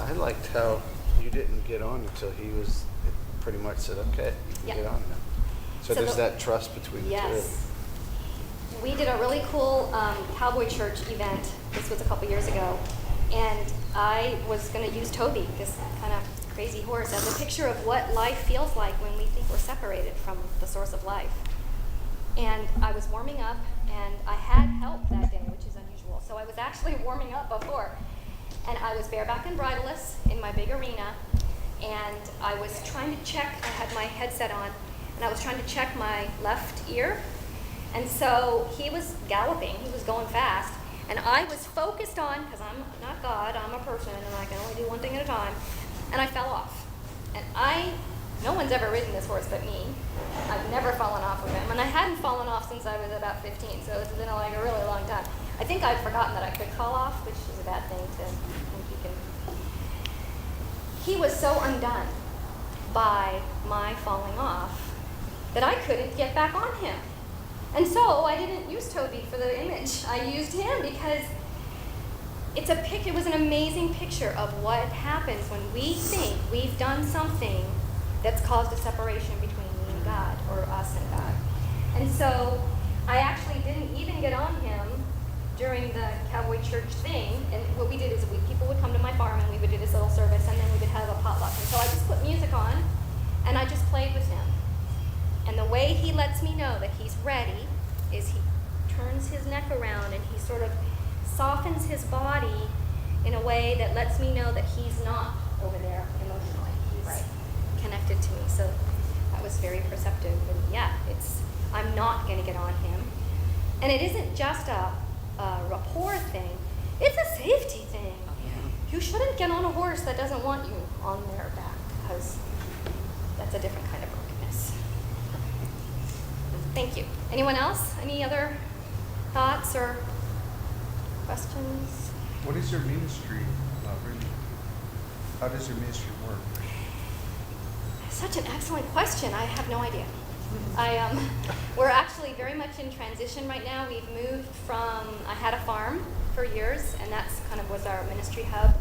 I liked how you didn't get on until he was pretty much said, okay, you can Yep. get on now. So there's that trust between the two. Yes. We did a really cool cowboy church event. This was a couple years ago. And I was going to use Toby, this kind of crazy horse, as a picture of what life feels like when we think we're separated from the source of life. And I was warming up, and I had help that day, which is unusual. So I was actually warming up before. And I was bareback and bridleless in my big arena. And I was trying to check, I had my headset on, and I was trying to check my left ear. And so he was galloping, he was going fast, and I was focused on, because I'm not God, I'm a person, and I can only do one thing at a time, and I fell off. And no one's ever ridden this horse but me. I've never fallen off of him, and I hadn't fallen off since I was about 15, so it's been like a really long time. I think I'd forgotten that I could fall off, which is a bad thing to think you can. He was so undone by my falling off that I couldn't get back on him. And so I didn't use Toby for the image. I used him because it was an amazing picture of what happens when we think we've done something that's caused a separation between me and God, or us and God. And so I actually didn't even get on him during the Cowboy Church thing, and what we did is people would come to my farm and we would do this little service, and then we would have a potluck. And so I just put music on, and I just played with him. And the way he lets me know that he's ready is he turns his neck around and he sort of softens his body in a way that lets me know that he's not over there emotionally. He's connected to me. So that was very perceptive. And yeah, I'm not going to get on him. And it isn't just a rapport thing. It's a safety thing. You shouldn't get on a horse that doesn't want you on their back, because that's a different kind of brokenness. Thank you. Anyone else? Any other thoughts or questions? What is your ministry, really? How does your ministry work? Such an excellent question. I have no idea. We're actually very much in transition right now. We've moved from, I had a farm for years, and that's kind of was our ministry hub.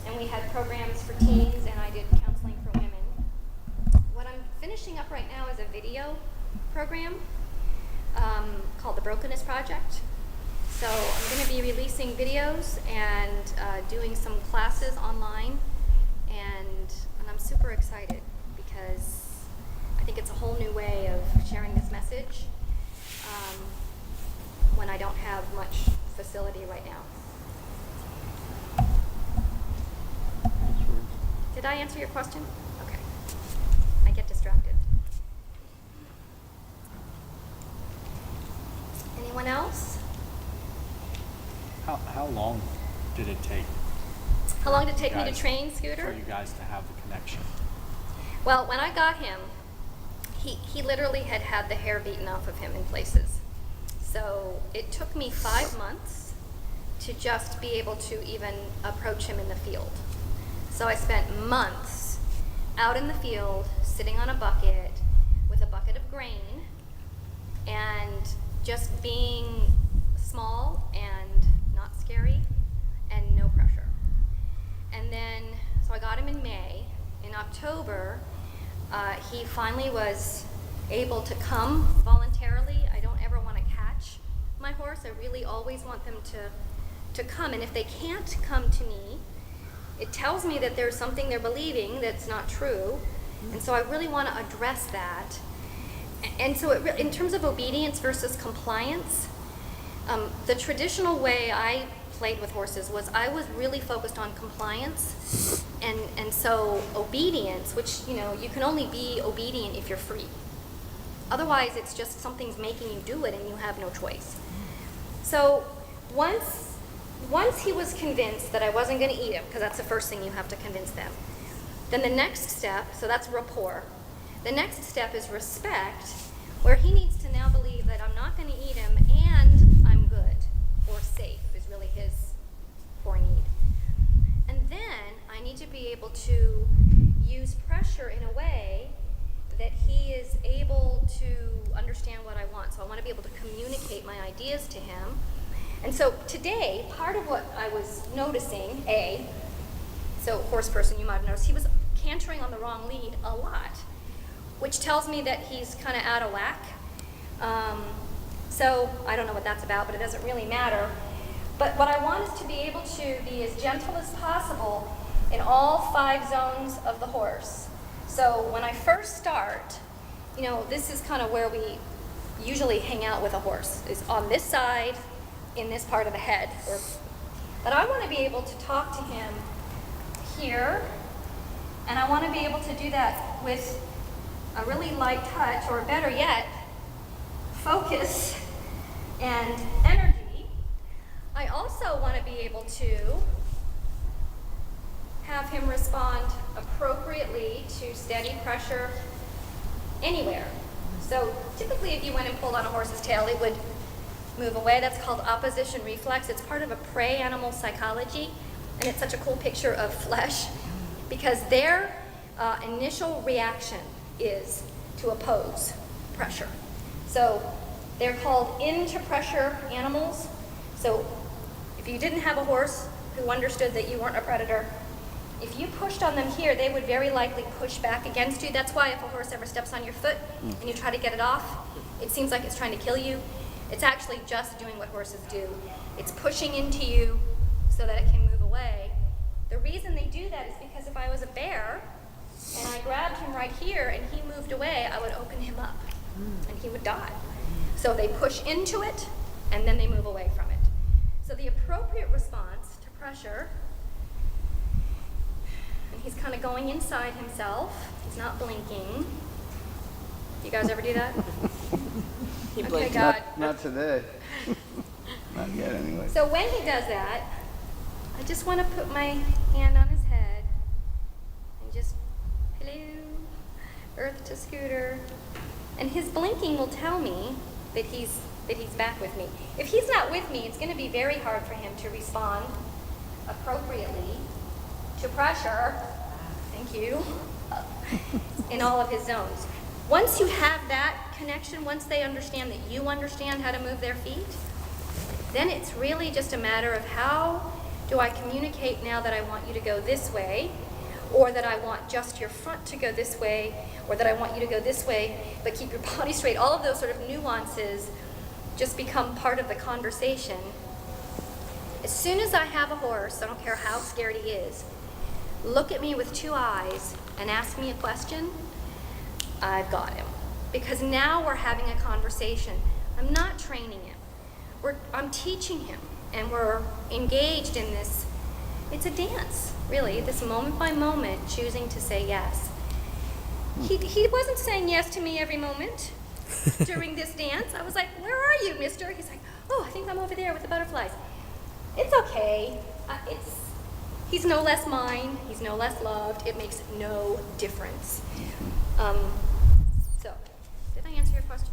And we had programs for teens, and I did counseling for women. What I'm finishing up right now is a video program called the Brokenness Project. So I'm going to be releasing videos and doing some classes online, and I'm super excited because I think it's a whole new way of sharing this message when I don't have much facility right now. Did I answer your question? Okay. I get distracted. Anyone else? How long did it take How long did it take me to guys- train for Scooter? you guys to have the connection? Well, when I got him, he literally had the hair beaten off of him in places. So it took me 5 months to just be able to even approach him in the field. So I spent months out in the field, sitting on a bucket with a bucket of grain, and just being small and not scary and no pressure. And then, so I got him in May. In October, he finally was able to come voluntarily. I don't ever want to catch my horse. I really always want them to come. And if they can't come to me, it tells me that there's something they're believing that's not true. And so I really want to address that. And so in terms of obedience versus compliance, the traditional way I played with horses was I was really focused on compliance, and so obedience, which you can only be obedient if you're free. Otherwise, it's just something's making you do it and you have no choice. So once he was convinced that I wasn't going to eat him, because that's the first thing you have to convince them, then the next step, so that's rapport. The next step is respect, where he needs to now believe that I'm not going to eat him and I'm good or safe is really his core need. And then I need to be able to use pressure in a way that he is able to understand what I want. So I want to be able to communicate my ideas to him. And so today, part of what I was noticing, so horse person, you might have noticed, he was cantering on the wrong lead a lot, which tells me that he's kind of out of whack. So I don't know what that's about, but it doesn't really matter. But what I want is to be able to be as gentle as possible in all 5 zones of the horse. So when I first start, this is kind of where we usually hang out with a horse, is on this side, in this part of the head. But I want to be able to talk to him here, and I want to be able to do that with a really light touch, or better yet, focus and energy. I also want to be able to have him respond appropriately to steady pressure anywhere. So typically if you went and pulled on a horse's tail, it would move away. That's called opposition reflex. It's part of a prey animal psychology, and it's such a cool picture of flesh because their initial reaction is to oppose pressure. So they're called into pressure animals. So if you didn't have a horse who understood that you weren't a predator, if you pushed on them here, they would very likely push back against you. That's why if a horse ever steps on your foot and you try to get it off, it seems like it's trying to kill you, It's actually just doing what horses do. It's pushing into you so that it can move away. The reason they do that is because if I was a bear and I grabbed him right here and he moved away, I would open him up and he would die. So they push into it and then they move away from it. So the appropriate response to pressure, and he's kind of going inside himself, he's not blinking. You guys ever do that? He Okay, blinked. God. Not today. Not yet, anyway. So when he does that, I just want to put my hand on his head and just, hello, earth to Scooter. And his blinking will tell me that he's back with me. If he's not with me, it's going to be very hard for him to respond appropriately to pressure, thank you, in all of his zones. Once you have that connection, once they understand that you understand how to move their feet, then it's really just a matter of how do I communicate now that I want you to go this way, or that I want just your front to go this way, or that I want you to go this way, but keep your body straight. All of those sort of nuances just become part of the conversation. As soon as I have a horse, I don't care how scared he is, look at me with two eyes and ask me a question, I've got him. Because now we're having a conversation. I'm not training him. I'm teaching him, and we're engaged in this. It's a dance, really, this moment by moment, choosing to say yes. He wasn't saying yes to me every moment during this dance. I was like, where are you, mister? He's like, oh, I think I'm over there with the butterflies. It's okay. He's no less mine. He's no less loved. It makes no difference. So, did I answer your question?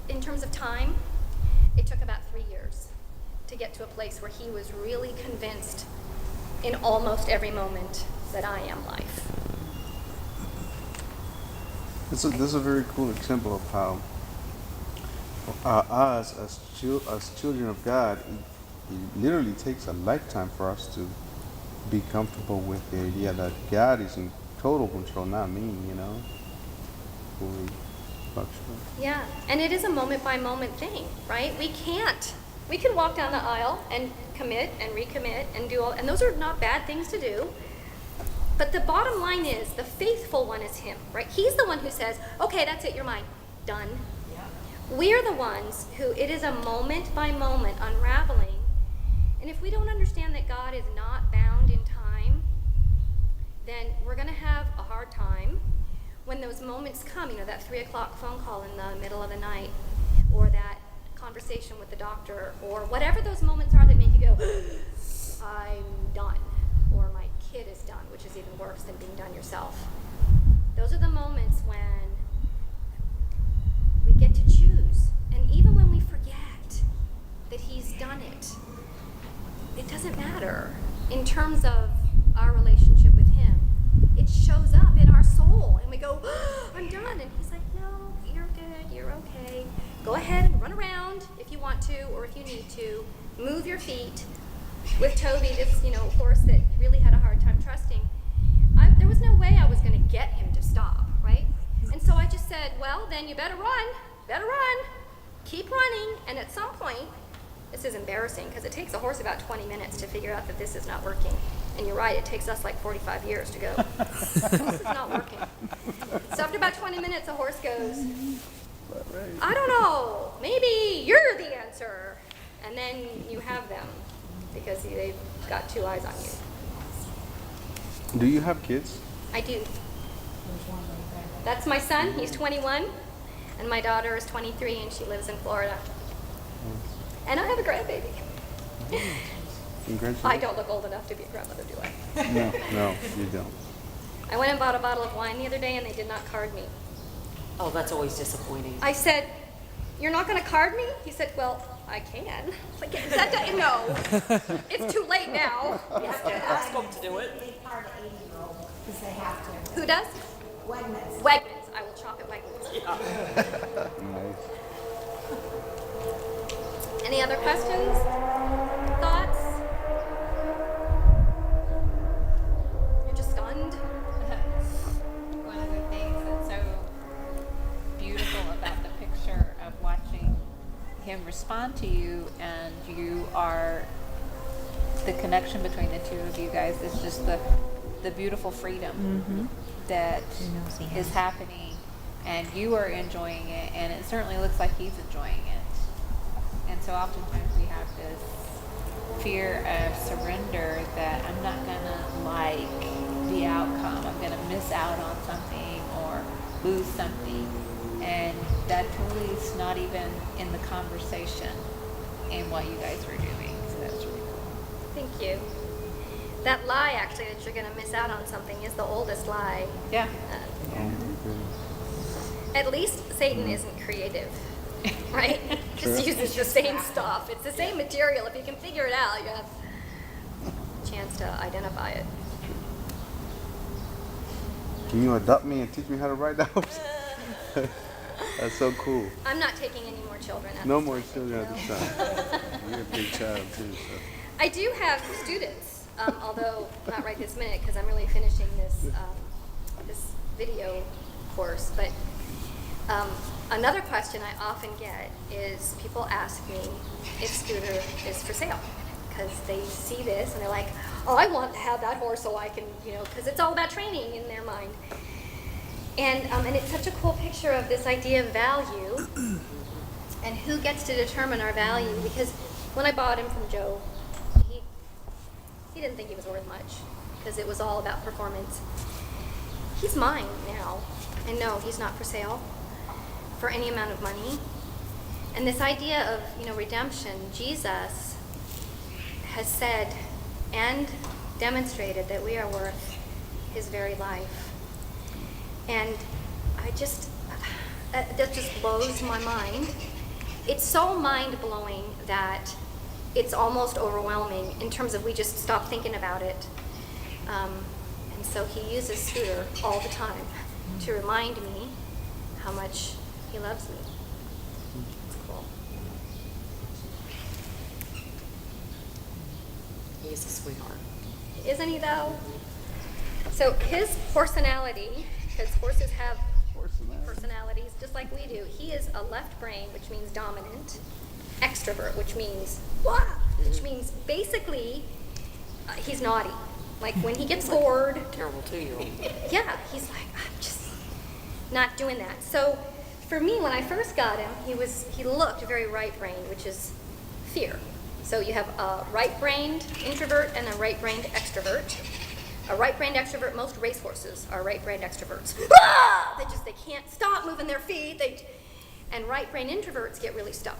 In terms of time, it took about 3 years to get to a place where he was really convinced in almost every moment that I am life. This is a very cool example of how us as children of God, it literally takes a lifetime for us to be comfortable with the idea that God is in total control, not me, fully functional. Yeah, and it is a moment by moment thing, right? We can walk down the aisle and commit and recommit and do all, and those are not bad things to do. But the bottom line is the faithful one is him, right? He's the one who says, okay, that's it, you're mine, done. Yeah. We're the ones who, it is a moment by moment unraveling. And if we don't understand that God is not bound in time, then we're going to have a hard time when those moments come, that 3 o'clock phone call in the middle of the night, or that conversation with the doctor, or whatever those moments are that make you go, I'm done, or my kid is done, which is even worse than being done yourself. Those are the moments when we get to choose. And even when we forget that he's done it, it doesn't matter in terms of our relationship with him. It shows up in our soul, and we go, I'm done. And he's like, no, you're good, you're okay. Go ahead and run around if you want to, or if you need to. Move your feet. With Toby, this horse that really had a hard time trusting, there was no way I was going to get him to stop, right? And so I just said, well, then you better run, keep running, and at some point, this is embarrassing because it takes a horse about 20 minutes to figure out that this is not working. And you're right, it takes us like 45 years to go, this is not working. So after about 20 minutes, a horse goes, I don't know, maybe you're the answer. And then you have them because they've got two eyes on you. Do you have kids? I do. That's my son, he's 21, and my daughter is 23 and she lives in Florida. And I have a grandbaby. Congratulations. I don't look old enough to be a grandmother, do I? No, you don't. I went and bought a bottle of wine the other day and they did not card me. Oh, that's always disappointing. I said, you're not going to card me? He said, well, I can. Like, no, it's too late now. Ask them to do it. They card an 80-year-old because they have to. Who does? Wegmans. Wegmans. I will shop at Wegmans. Nice. Any other questions? Thoughts? You're just stunned? One of the things that's so beautiful about the picture of watching him respond to you, and you are the connection between the two of you guys is just the beautiful freedom that is happening, and you are enjoying it, and it certainly looks like he's enjoying it. And so oftentimes we have this fear of surrender, that I'm not gonna like the outcome, I'm gonna miss out on something or lose something, and that totally is not even in the conversation in what you guys were doing. So that's really cool. Thank you. That lie, actually, that you're going to miss out on something is the oldest lie. Yeah. Oh my goodness. At least Satan isn't creative, right? Just uses the same stuff. It's the same material. If you can figure it out, you have a chance to identify it. Can you adopt me and teach me how to write down? That's so cool. I'm not taking any more children. At No this more point. children at this time. You're a big child too, so. I do have students, although not right this minute because I'm really finishing this this video course. But another question I often get is people ask me if Scooter is for sale because they see this and they're like, "Oh, I want to have that horse so I can, because it's all about training in their mind." And it's such a cool picture of this idea of value and who gets to determine our value. Because when I bought him from Joe, he didn't think he was worth much because it was all about performance. He's mine now, and no, he's not for sale for any amount of money. And this idea of redemption, Jesus has said and demonstrated that we are worth his very life. And that just blows my mind. It's so mind-blowing that it's almost overwhelming in terms of we just stop thinking about it. And so he uses Scooter all the time to remind me how much he loves me. It's cool. He's a sweetheart. Isn't he though? So his personality, because horses have personalities just like we do. He is a left brain, which means dominant, extrovert, which means blah, which means basically he's naughty. Like when he gets bored, Terrible 2-year-old. yeah, he's like, I'm just not doing that. So for me, when I first got him, he looked very right-brained, which is fear. So you have a right-brained introvert and a right-brained extrovert. A right-brained extrovert, most racehorses are right-brained extroverts. They can't stop moving their feet. And right-brained introverts get really stuck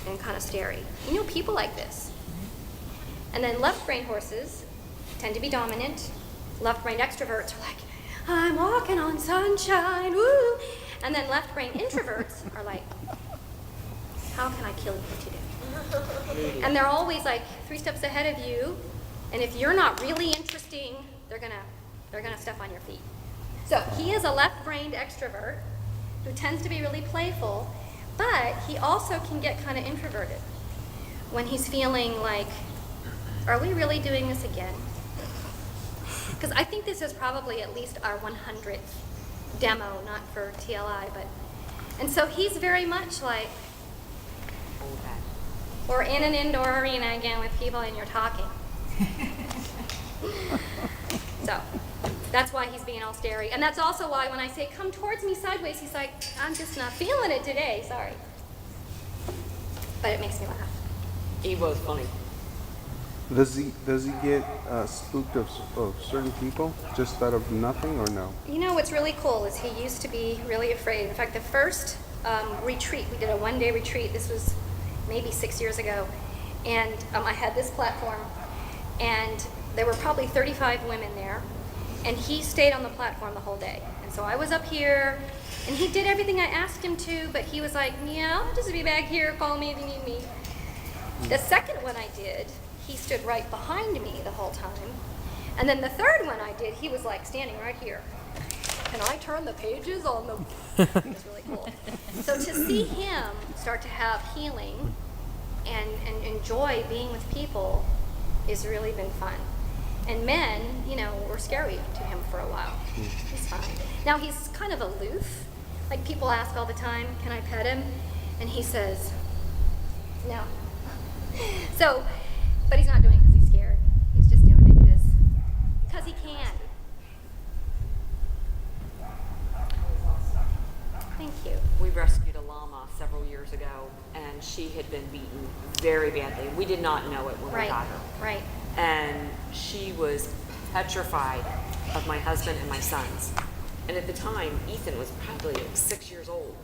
and kind of stary. People like this. And then left-brained horses tend to be dominant. Left-brained extroverts are like, I'm walking on sunshine, woo! And then left-brained introverts are like, how can I kill you today? And they're always like 3 steps ahead of you. And if you're not really interesting, they're gonna step on your feet. So he is a left-brained extrovert who tends to be really playful, but he also can get kind of introverted when he's feeling like, are we really doing this again? Because I think this is probably at least our 100th demo, not for TLI, and so he's very much like, we're in an indoor arena again with people and you're talking. So that's why he's being all starey. And that's also why when I say, come towards me sideways, he's like, I'm just not feeling it today, sorry. But it makes me laugh. He was funny. Does he get spooked of certain people just out of nothing, or no? What's really cool is he used to be really afraid. In fact, the first retreat, we did a 1-day retreat. This was maybe 6 years ago. And I had this platform. And there were probably 35 women there, and he stayed on the platform the whole day. And so I was up here, and he did everything I asked him to, but he was like, yeah, I'll just be back here, call me if you need me. The second one I did, he stood right behind me the whole time. And then the third one I did, he was like standing right here. Can I turn the pages on the... It was really cool. So to see him start to have healing and enjoy being with people has really been fun. And men, were scary to him for a while. He's fine. Now he's kind of aloof. Like people ask all the time, can I pet him? And he says, no. So, but he's not doing it because he's scared. He's just doing it because he can. Thank you. We rescued a llama several years ago, and she had been beaten very badly. We did not know it when we Right, got her. right. And she was petrified of my husband and my sons. And at the time, Ethan was probably like 6 years old.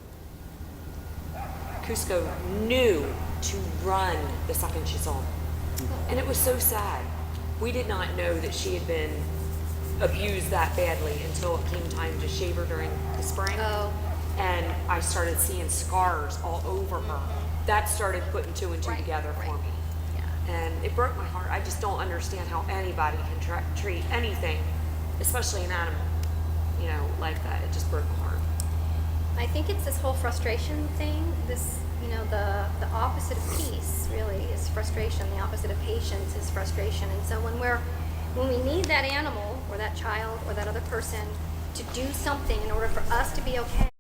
Cusco knew to run the second she saw him. And it was so sad. We did not know that she had been abused that badly until it came time to shave her during the spring. Oh. And I started seeing scars all over her. That started putting two and two Right, together for right. me. Yeah. And it broke my heart. I just don't understand how anybody can treat anything, especially an animal, you know, like that. It just broke my heart. I think it's this whole frustration thing. This, you know, the opposite of peace really is frustration. The opposite of patience is frustration. And so when we need that animal or that child or that other person to do something in order for us to be okay,